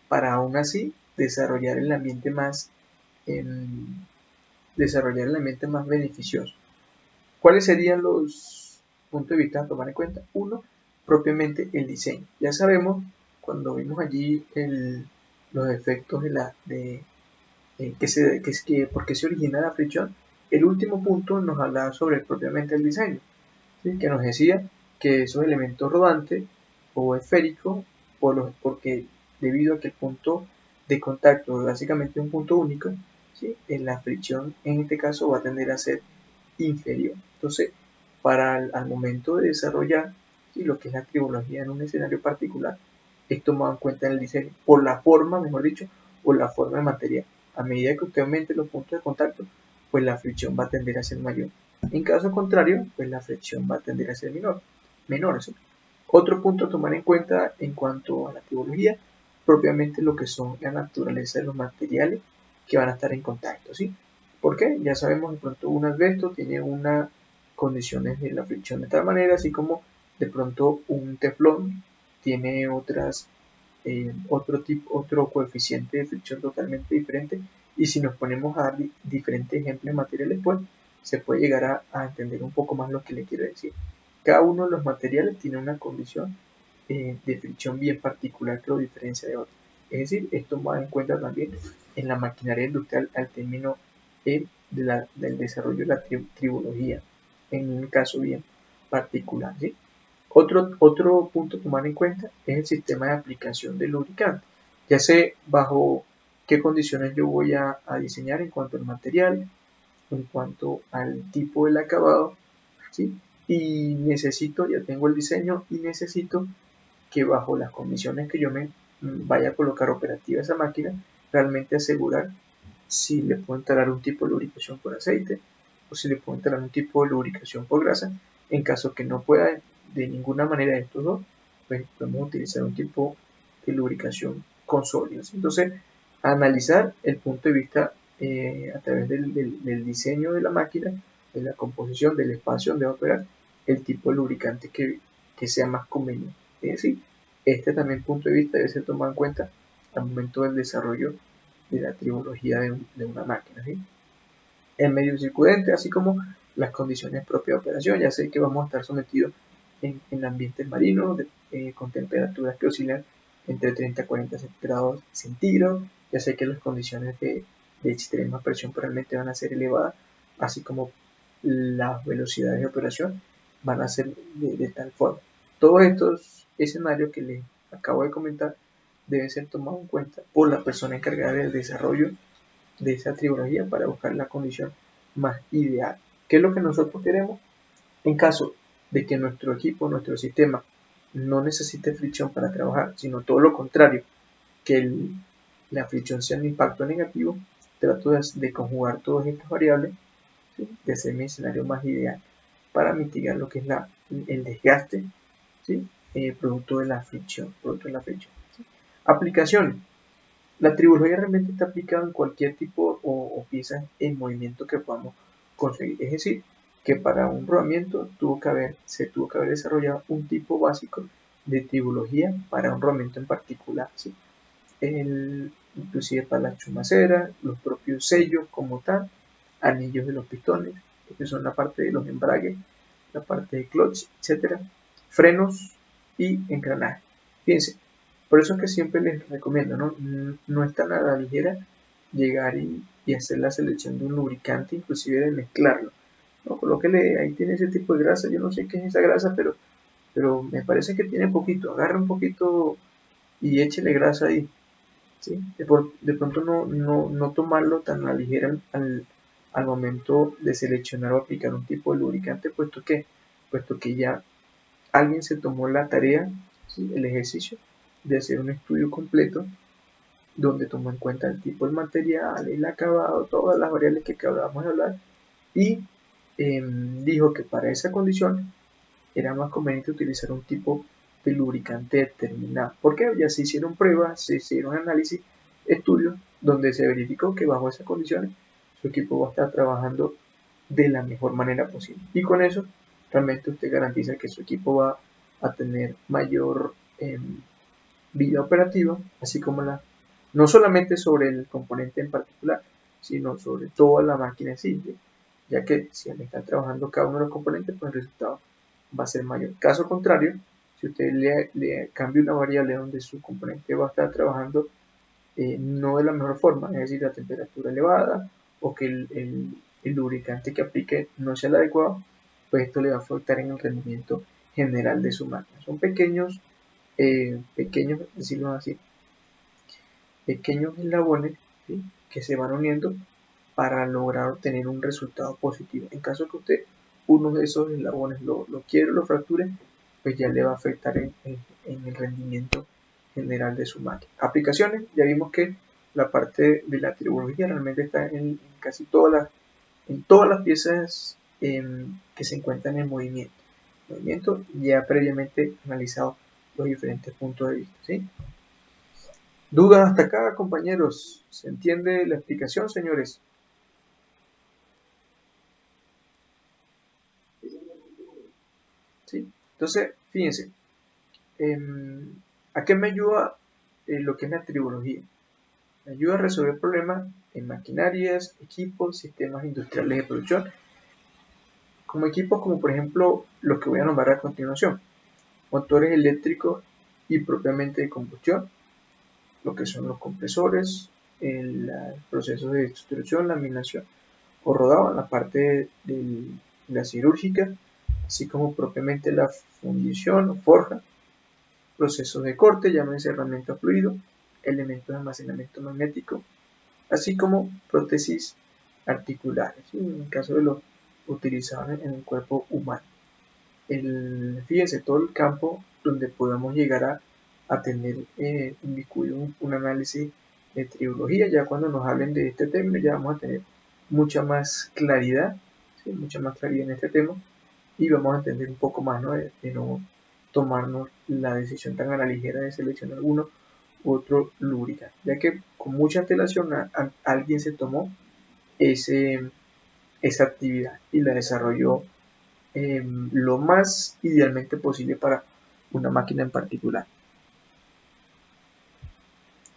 para aún así desarrollar el ambiente más beneficioso. ¿Cuáles serían los puntos de vista a tomar en cuenta? Uno, propiamente el diseño. Ya sabemos, cuando vimos allí los efectos por qué se origina la fricción, el último punto nos hablaba sobre propiamente el diseño, ¿sí? Que nos decía que esos elementos rodantes o esféricos, porque debido a que el punto de contacto es básicamente un punto único, ¿sí? En la fricción en este caso va a tender a ser inferior. Entonces, al momento de desarrollar, ¿sí? Lo que es la tribología en un escenario particular, es tomado en cuenta en el diseño, por la forma, mejor dicho, o la forma de material. A medida que usted aumente los puntos de contacto, pues la fricción va a tender a ser mayor. En caso contrario, pues la fricción va a tender a ser menor, ¿sí? Otro punto a tomar en cuenta en cuanto a la tipología, propiamente lo que son la naturaleza de los materiales que van a estar en contacto, ¿sí? ¿Por qué? Ya sabemos de pronto un asbesto tiene unas condiciones de la fricción de tal manera, así como de pronto un teflón tiene otro coeficiente de fricción totalmente diferente, y si nos ponemos a dar diferentes ejemplos de materiales, pues se puede llegar a entender un poco más lo que le quiero decir. Cada uno de los materiales tiene una condición de fricción bien particular que lo diferencia de otros. Es decir, esto va en cuenta también en la maquinaria industrial al término del desarrollo de la tribología, en un caso bien particular, ¿sí? Otro punto a tomar en cuenta es el sistema de aplicación del lubricante. Ya sé bajo qué condiciones yo voy a diseñar en cuanto al material, en cuanto al tipo del acabado, ¿sí? Y ya tengo el diseño y necesito que bajo las condiciones que yo me vaya a colocar operativa esa máquina, realmente asegurar si le puedo instalar un tipo de lubricación por aceite o si le puedo instalar un tipo de lubricación por grasa. En caso que no pueda de ninguna manera de estos dos, pues podemos utilizar un tipo de lubricación con sólidos. Entonces, analizar el punto de vista a través del diseño de la máquina, de la composición del espacio donde va a operar, el tipo de lubricante que sea más conveniente. Es decir, este también punto de vista debe ser tomado en cuenta al momento del desarrollo de la tribología de una máquina, ¿sí? El medio circundante, así como las condiciones propias de operación. Ya sé que vamos a estar sometidos en ambientes marinos con temperaturas que oscilan entre 30 a 40 grados centígrados. Ya sé que las condiciones de extrema presión realmente van a ser elevadas, así como las velocidades de operación van a ser de tal forma. Todos estos escenarios que les acabo de comentar deben ser tomados en cuenta por la persona encargada del desarrollo de esa tribología para buscar la condición más ideal. ¿Qué es lo que nosotros queremos? En caso de que nuestro equipo, nuestro sistema no necesite fricción para trabajar, sino todo lo contrario, que la fricción sea un impacto negativo, trato de conjugar todas estas variables, ¿sí?, de hacer mi escenario más ideal para mitigar lo que es el desgaste, ¿sí?, producto de la fricción. ¿Sí? Aplicaciones. La tribología realmente está aplicada en cualquier tipo o pieza en movimiento que podamos conseguir. Es decir, que para un rodamiento se tuvo que haber desarrollado un tipo básico de tribología para un rodamiento en particular, ¿sí? Inclusive para la chumacera, los propios sellos como tal, anillos de los pistones, que son la parte de los embragues, la parte de clutch, etcétera, frenos y engranaje. Fíjense, por eso es que siempre les recomiendo, no es tan a la ligera llegar y hacer la selección de un lubricante, inclusive de mezclarlo. No, colóquele, ahí tiene ese tipo de grasa, yo no sé qué es esa grasa, pero me parece que tiene poquito, agarre un poquito y échele grasa ahí, ¿sí? De pronto no tomarlo tan a la ligera al momento de seleccionar o aplicar un tipo de lubricante, puesto que ya alguien se tomó la tarea, ¿sí?, el ejercicio de hacer un estudio completo donde tomó en cuenta el tipo de material, el acabado, todas las variables que acabamos de hablar y dijo que para esa condición era más conveniente utilizar un tipo de lubricante determinado. Porque ya se hicieron pruebas, se hicieron análisis, estudios, donde se verificó que bajo esas condiciones su equipo va a estar trabajando de la mejor manera posible. Y con eso realmente usted garantiza que su equipo va a tener mayor vida operativa, así como no solamente sobre el componente en particular, sino sobre toda la máquina en sí, ya que si al estar trabajando cada uno de los componentes, pues el resultado va a ser mayor. Caso contrario, si usted le cambia una variable donde su componente va a estar trabajando no de la mejor forma, es decir, a temperatura elevada, o que el lubricante que aplique no sea el adecuado, pues esto le va a afectar en el rendimiento general de su máquina. Son pequeños, decirlo así, pequeños eslabones, ¿sí?, que se van uniendo para lograr obtener un resultado positivo. En caso que usted uno de esos eslabones lo quiere o lo fracture, pues ya le va a afectar en el rendimiento general de su máquina. Aplicaciones, ya vimos que la parte de la tribología realmente está en casi en todas las piezas que se encuentran en movimiento ya previamente analizado los diferentes puntos de vista, ¿sí? ¿Dudas hasta acá, compañeros? ¿Se entiende la explicación, señores? ¿Sí? Entonces, fíjense, ¿a qué me ayuda lo que es la tribología? Me ayuda a resolver problemas en maquinarias, equipos, sistemas industriales de producción, como equipos como por ejemplo los que voy a nombrar a continuación, motores eléctricos y propiamente de combustión, lo que son los compresores, el proceso de extrusión, laminación o rodado en la parte de la cirúrgica, así como propiamente la fundición o forja, procesos de corte, llámese herramienta fluido, elementos de almacenamiento magnético, así como prótesis articulares, ¿sí?, en el caso de los utilizados en el cuerpo humano. Fíjense todo el campo donde podamos llegar a tener inmiscuido un análisis de tribología. Ya cuando nos hablen de este término ya vamos a tener mucha más claridad, ¿sí?, mucha más claridad en este tema y vamos a entender un poco más, ¿no?, de no tomarnos la decisión tan a la ligera de seleccionar uno u otro lubricante, ya que con mucha antelación alguien se tomó esa actividad y la desarrolló lo más idealmente posible para una máquina en particular.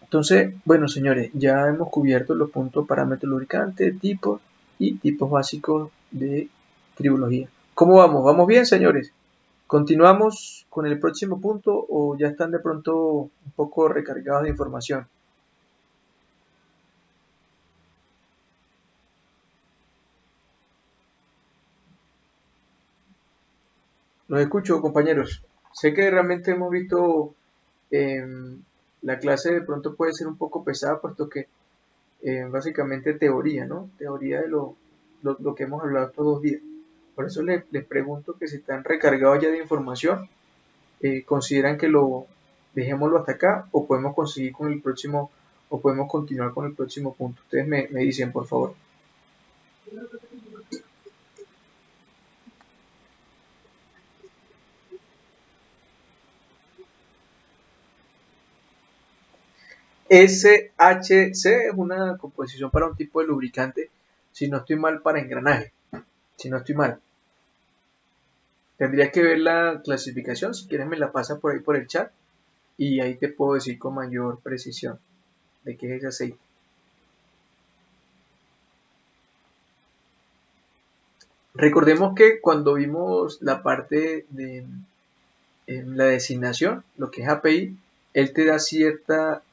Entonces, bueno, señores, ya hemos cubierto los puntos parámetros lubricantes, tipos y tipos básicos de tribología. ¿Cómo vamos? ¿Vamos bien, señores? ¿Continuamos con el próximo punto o ya están de pronto un poco recargados de información? Los escucho, compañeros. Sé que realmente hemos visto la clase de pronto puede ser un poco pesada, puesto que básicamente teoría, ¿no? Teoría de lo que hemos hablado estos 2 días. Por eso les pregunto que si están recargados ya de información, consideran que lo dejémoslo hasta acá o podemos conseguir con el próximo o podemos continuar con el próximo punto. Ustedes me dicen, por favor. SHC es una composición para un tipo de lubricante, si no estoy mal, para engranaje, si no estoy mal. Tendría que ver la clasificación, si quieres me la pasa por ahí por el chat y ahí te puedo decir con mayor precisión de qué es ese aceite. Recordemos que cuando vimos la parte de la designación, lo que es API, él te da cierta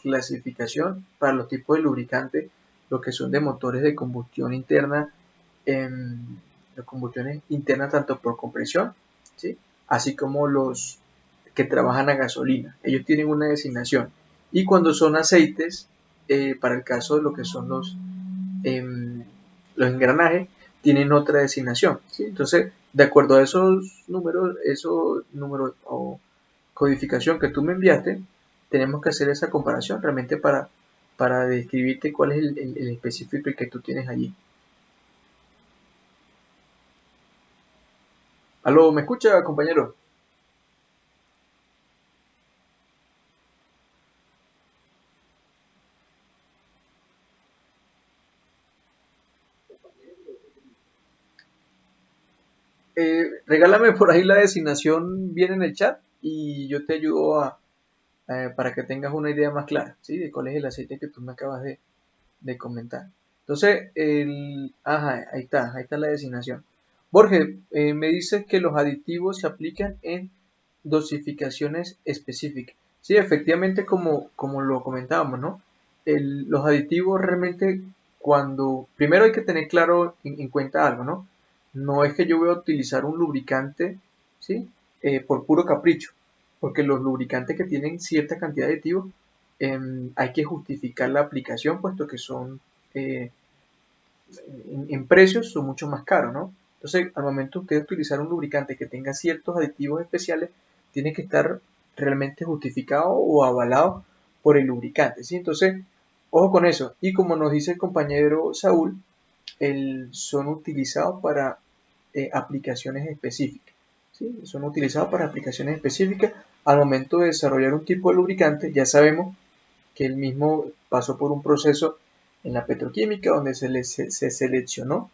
clasificación para los tipos de lubricante, lo que son de motores de combustión interna, de combustión interna tanto por compresión, ¿sí? Así como los que trabajan a gasolina. Ellos tienen una designación. Y cuando son aceites, para el caso de lo que son los engranajes, tienen otra designación, ¿sí? Entonces, de acuerdo a esos números o codificación que tú me enviaste, tenemos que hacer esa comparación realmente para describirte cuál es el específico que tú tienes allí. ¿Aló, me escucha, compañero? Regálame por ahí la designación bien en el chat y yo te ayudo para que tengas una idea más clara, ¿sí? De cuál es el aceite que tú me acabas de comentar. Entonces, ajá, ahí está la designación. Borges, me dices que los aditivos se aplican en dosificaciones específicas. Sí, efectivamente, como lo comentábamos, ¿no? Los aditivos realmente primero hay que tener claro en cuenta algo, ¿no? No es que yo voy a utilizar un lubricante, ¿sí? Por puro capricho, porque los lubricantes que tienen cierta cantidad de aditivos hay que justificar la aplicación, puesto que son eh, en precios son mucho más caros, ¿no? Entonces, al momento de usted utilizar un lubricante que tenga ciertos aditivos especiales, tiene que estar realmente justificado o avalado por el lubricante, ¿sí? Entonces, ojo con eso. Y como nos dice el compañero Saúl, son utilizados para aplicaciones específicas, ¿sí? Son utilizados para aplicaciones específicas. Al momento de desarrollar un tipo de lubricante, ya sabemos que él mismo pasó por un proceso en la petroquímica donde se seleccionó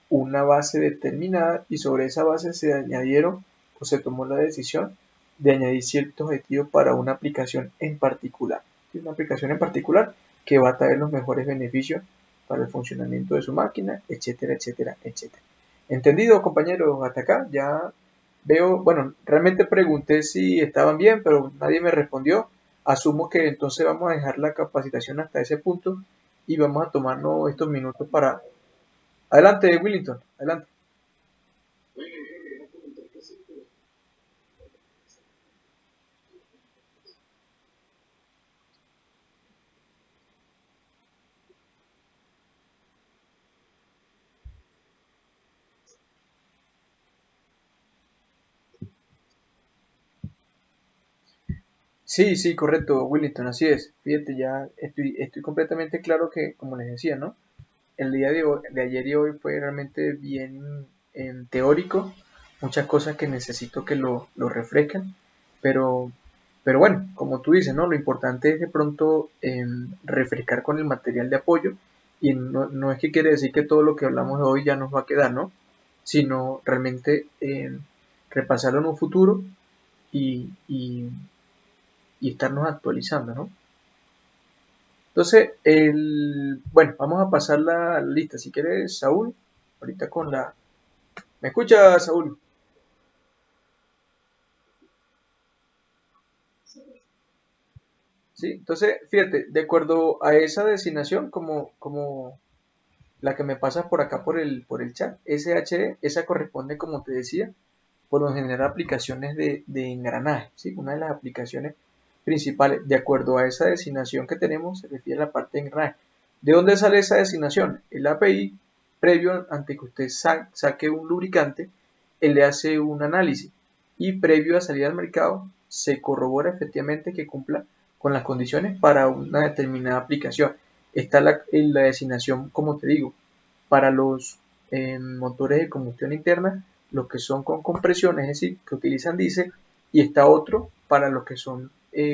una base determinada y sobre esa base se añadieron o se tomó la decisión de añadir ciertos objetivos para una aplicación en particular. Una aplicación en particular que va a traer los mejores beneficios para el funcionamiento de su máquina, etcétera, etcétera, etcétera. ¿Entendido, compañeros? Hasta acá ya veo, bueno, realmente pregunté si estaban bien, pero nadie me respondió. Asumo que entonces vamos a dejar la capacitación hasta ese punto y vamos a tomarnos estos minutos para... Adelante, Willington, adelante. Sí, sí, correcto, Willington, así es. Fíjate, ya estoy completamente claro que, como les decía, ¿no? El día de ayer y hoy fue realmente bien teórico, muchas cosas que necesito que lo refresquen, pero, pero bueno, como tú dices, ¿no? Lo importante es de pronto refrescar con el material de apoyo y no es que quiere decir que todo lo que hablamos de hoy ya nos va a quedar, ¿no? Sino realmente repasarlo en un futuro y estarnos actualizando, ¿no? Entonces, bueno, vamos a pasar la lista. Si quieres, Saúl, ahorita con la... ¿Me escucha, Saúl? ¿sí? Entonces, fíjate, de acuerdo a esa designación, como la que me pasa por acá por el chat, SHD, esa corresponde, como te decía, por lo general aplicaciones de engranaje, ¿sí? Una de las aplicaciones principales, de acuerdo a esa designación que tenemos, se refiere a la parte de engranaje. ¿De dónde sale esa designación? El API, previo, ante que usted saque un lubricante, él le hace un análisis y previo a salir al mercado se corrobora efectivamente que cumpla con las condiciones para una determinada aplicación. Está la designación, como te digo, para los motores de combustión interna, los que son con compresión, es decir, que utilizan diésel, y está otro para los que son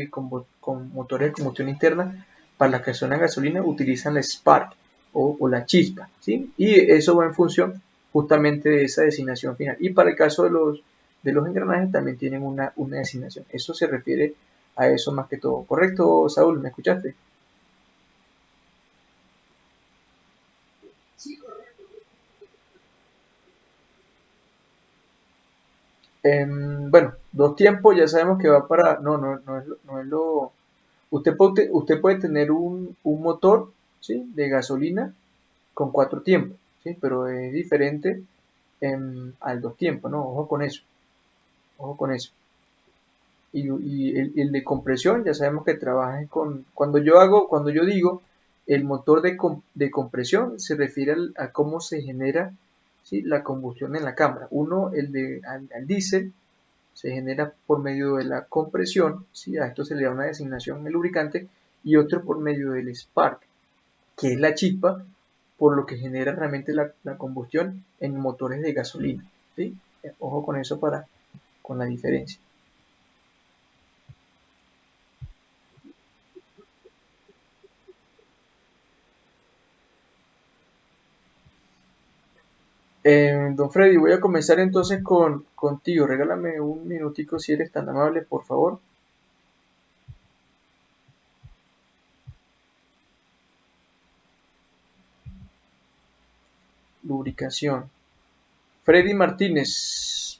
con motores de combustión interna, para las que son a gasolina, utilizan la Spark o la chispa, ¿sí? Y eso va en función justamente de esa designación final. Y para el caso de los engranajes también tienen una designación. Eso se refiere a eso más que todo. ¿Correcto, Saúl? ¿Me escuchaste? Bueno, dos tiempos ya sabemos que va para... No, no, no es lo... Usted puede tener un motor, ¿sí? De gasolina con cuatro tiempos, ¿sí? Pero es diferente al dos tiempos, ¿no? Ojo con eso, ojo con eso. Y el de compresión, ya sabemos que trabaja con... Cuando yo digo el motor de compresión, se refiere a cómo se genera, ¿sí? La combustión en la cámara. Uno, al diésel, se genera por medio de la compresión, ¿sí? A esto se le da una designación en el lubricante, y otro por medio del spark, que es la chispa, por lo que genera realmente la combustión en motores de gasolina, ¿sí? Ojo con eso con la diferencia. Don Freddy, voy a comenzar entonces contigo. Regálame un minutico si eres tan amable, por favor. Lubricación. Freddy Martínez.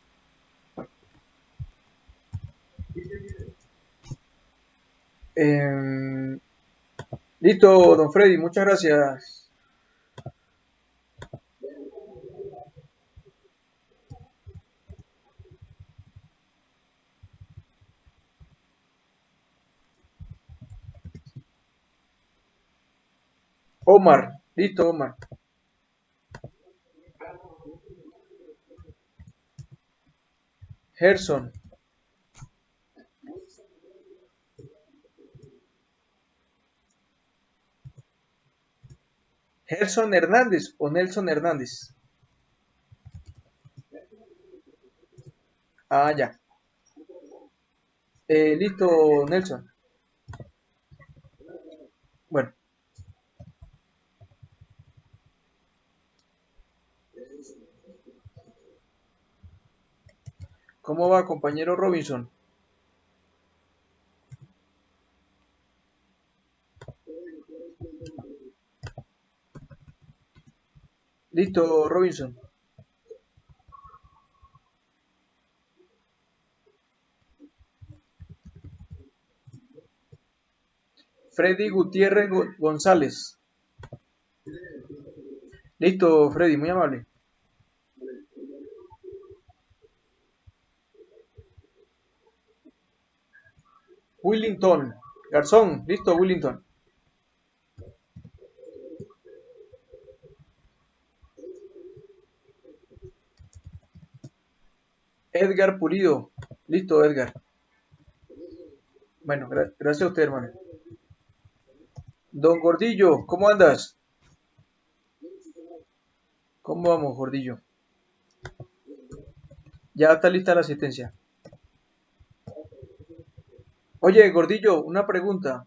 Eh, Listo, don Freddy, muchas gracias. Omar, listo, Omar. Gerson. Gerson Hernández o Nelson Hernández. Ah, ya. Listo, Nelson. Bueno, ¿cómo va, compañero Robinson? Listo, Robinson. Freddy Gutiérrez González. Listo, Freddy, muy amable. Willington. Garzón, listo, Willington. Edgar Pulido. Listo, Edgar. Bueno, gracias a usted, hermano. Don Gordillo, ¿cómo andas? ¿Cómo vamos, Gordillo? Ya está lista la asistencia. Oye, Gordillo, una pregunta.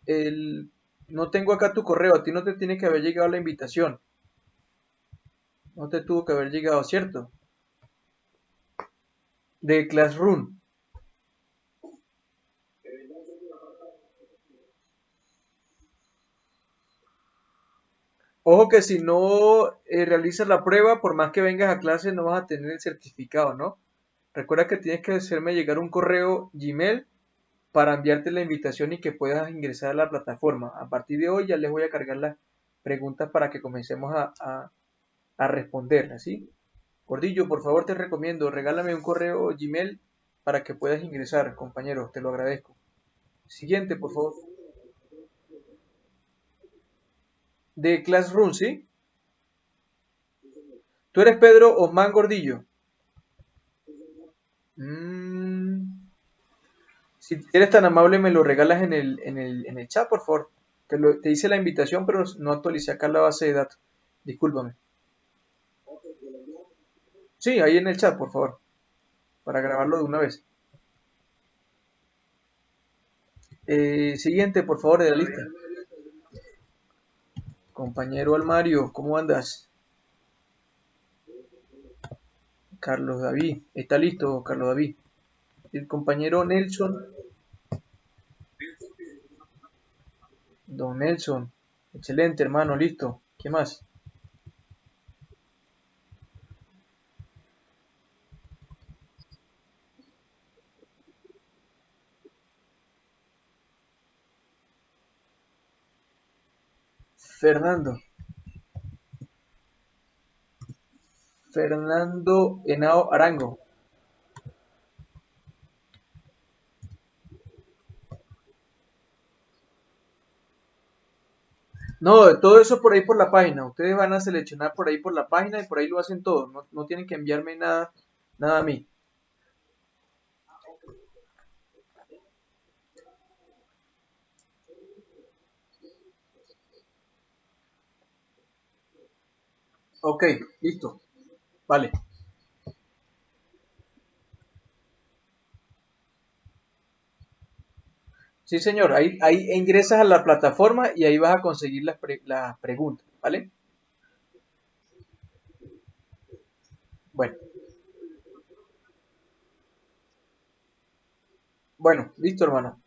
El... No tengo acá tu correo, a ti no te tiene que haber llegado la invitación. No te tuvo que haber llegado, ¿cierto? De Classroom. Ojo que si no realizas la prueba, por más que vengas a clase, no vas a tener el certificado, ¿no? Recuerda que tienes que hacerme llegar un correo Gmail para enviarte la invitación y que puedas ingresar a la plataforma. A partir de hoy ya les voy a cargar las preguntas para que comencemos a responderlas, ¿sí? Gordillo, por favor te recomiendo, regálame un correo Gmail para que puedas ingresar, compañero, te lo agradezco. Siguiente, por favor. De Classroom, ¿sí? ¿Tú eres Pedro Osman Gordillo? Mm, si eres tan amable, me lo regalas en el chat, por favor. Te hice la invitación, pero no actualicé acá la base de datos. Discúlpame. Sí, ahí en el chat, por favor, para grabarlo de una vez. Siguiente, por favor, de la lista. Compañero Almario, ¿cómo andas? Carlos David, ¿está listo, Carlos David? El compañero Nelson, don Nelson, excelente, hermano, listo. ¿Qué más? Fernando, Fernando Henao Arango. No, todo eso por ahí por la página. Ustedes van a seleccionar por ahí por la página y por ahí lo hacen todo. No, no tienen que enviarme nada, nada a mí. Ok, listo. Vale. Sí, señor. Ahí ingresas a la plataforma y ahí vas a conseguir las preguntas. ¿Vale? Bueno, bueno, listo, hermano.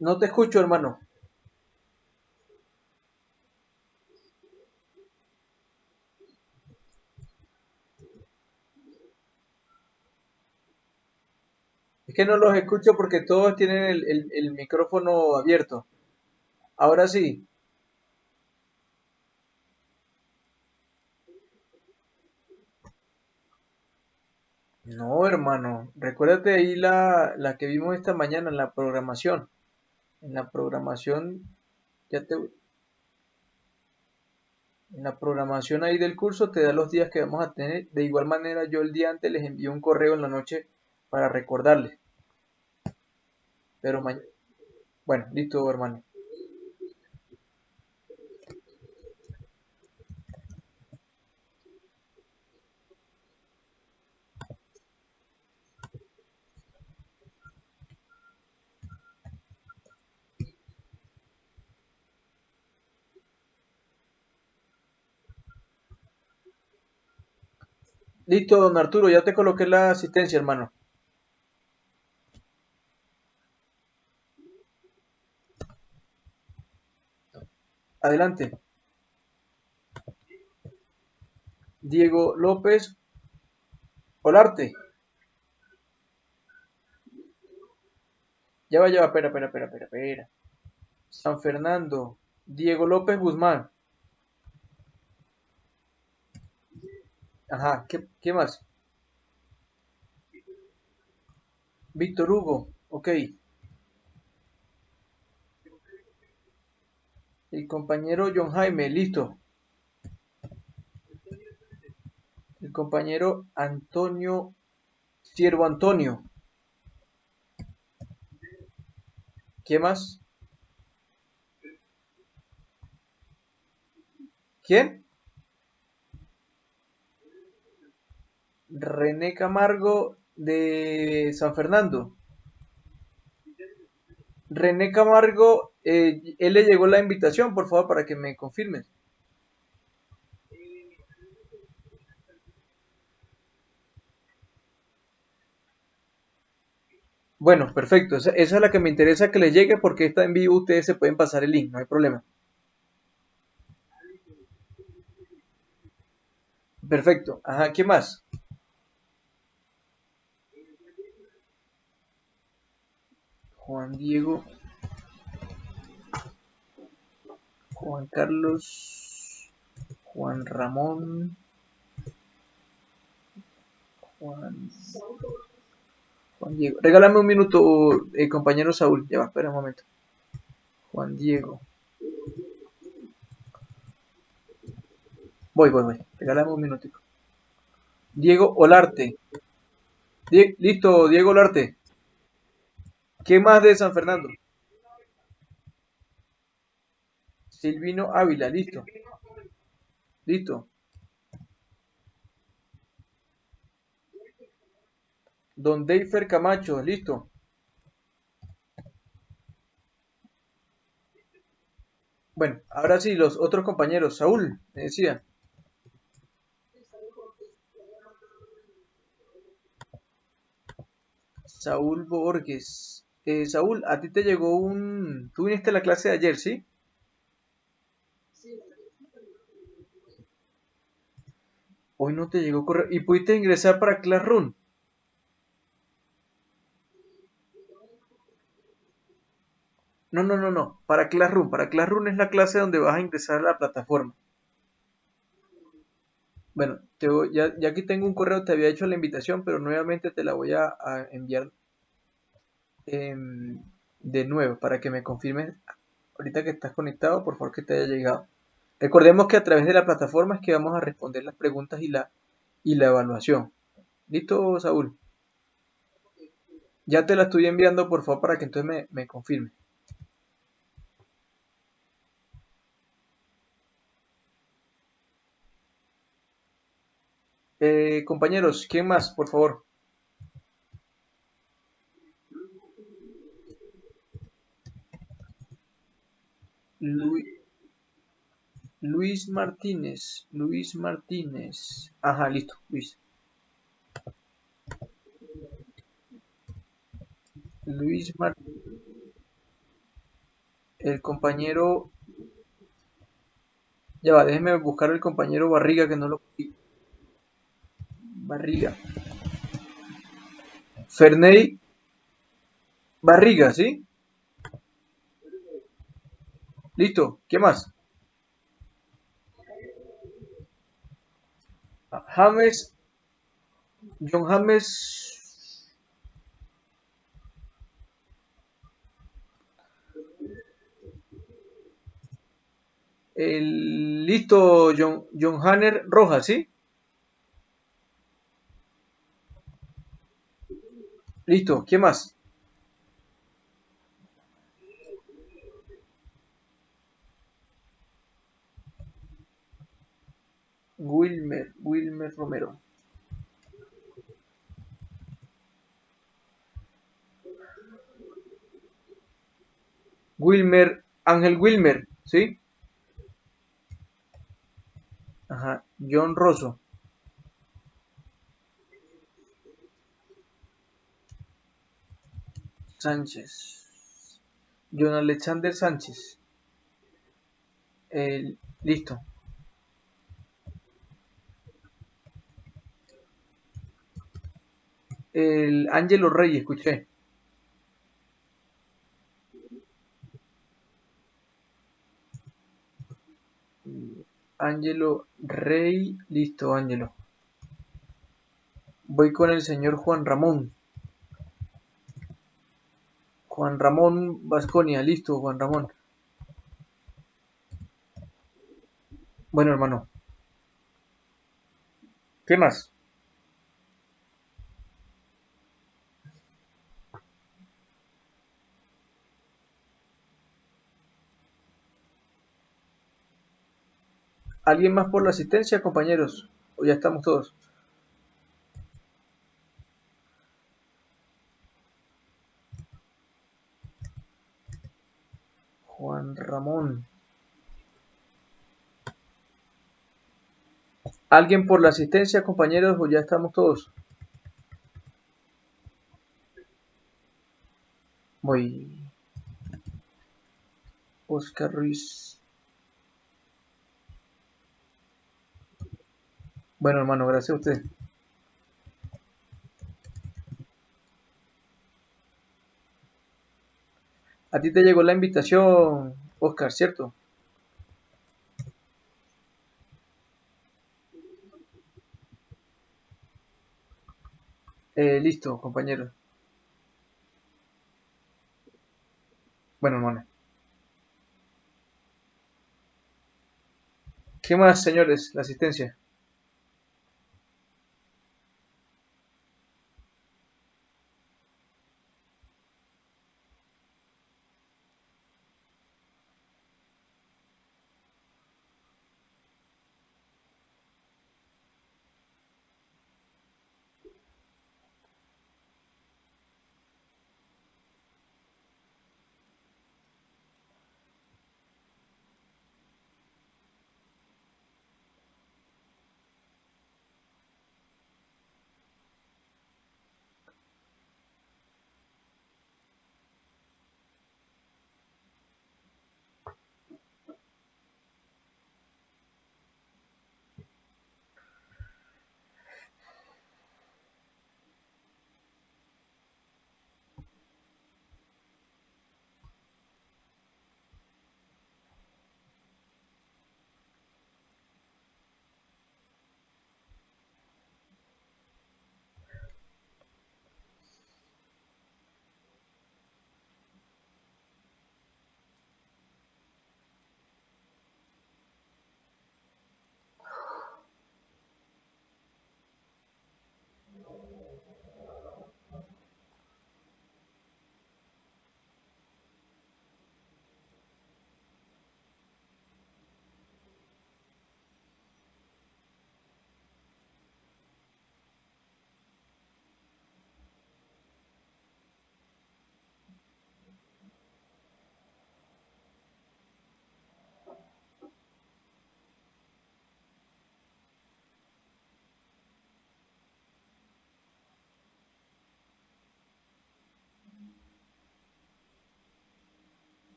No te escucho, hermano. Es que no los escucho porque todos tienen el micrófono abierto. Ahora sí. No, hermano. Recuérdate ahí la que vimos esta mañana en la programación. En la programación, ya te, en la programación ahí del curso te da los días que vamos a tener. De igual manera, yo el día antes les envío un correo en la noche para recordarles. Pero bueno, listo, hermano. Listo, don Arturo, ya te coloqué la asistencia, hermano. Adelante. Diego López Olarte. Ya va, espera. San Fernando. Diego López Guzmán. Ajá, ¿qué más? Víctor Hugo. Ok. El compañero John Jaime. Listo. El compañero Antonio. Siervo Antonio. ¿Qué más? ¿Quién? René Camargo de San Fernando. René Camargo, él le llegó la invitación, por favor, para que me confirmes. Bueno, perfecto. Esa es la que me interesa que le llegue porque está en vivo. Ustedes se pueden pasar el link, no hay problema. Perfecto. Ajá, ¿qué más? Juan Diego, Juan Carlos, Juan Ramón, Juan, Juan Diego. Regálame un minuto, compañero Saúl. Ya va, espera un momento. Juan Diego. Voy. Regálame un minutico. Diego Olarte. Listo, Diego Olarte. ¿Qué más de San Fernando? Silvino Ávila, listo. Listo. Don Deifer Camacho, listo. Bueno, ahora sí, los otros compañeros. Saúl, me decía. Saúl Borges. Saúl, a ti te llegó un... Tú viniste a la clase de ayer, ¿sí? Hoy no te llegó correo. ¿Y pudiste ingresar para Classroom? No. Para Classroom. Para Classroom es la clase donde vas a ingresar a la plataforma. Bueno, ya aquí tengo un correo, te había hecho la invitación, pero nuevamente te la voy a enviar de nuevo para que me confirmes ahorita que estás conectado, por favor que te haya llegado. Recordemos que a través de la plataforma es que vamos a responder las preguntas y la evaluación. ¿Listo, Saúl? Ya te la estoy enviando, por favor, para que entonces me confirme. Compañeros, ¿quién más, por favor? Lu- Luis Martínez. Luis Martínez. Ajá, listo, Luis. Luis Martínez. El compañero. Ya va, déjeme buscar el compañero Barriga que no lo. Barriga. Ferney Barriga, ¿sí? Listo. ¿Qué más? James. John James. Listo, John Hanner Rojas, ¿sí? Listo. ¿Qué más? Wilmer Romero. Wilmer, Ángel Wilmer, ¿sí? Ajá. John Rosso. Sánchez. John Alexander Sánchez. Listo. El Ángelo Rey, escuché. Ángelo Rey, listo, Ángelo. Voy con el señor Juan Ramón. Juan Ramón Vasconia, listo, Juan Ramón. Bueno, hermano, ¿qué más? ¿Alguien más por la asistencia, compañeros? ¿O ya estamos todos? Juan Ramón. ¿Alguien por la asistencia, compañeros, o ya estamos todos? Voy. Oscar Ruiz. Bueno, hermano, gracias a usted. A ti te llegó la invitación, Oscar, ¿cierto? Listo, compañero. Bueno, hermano. ¿Qué más, señores? La asistencia.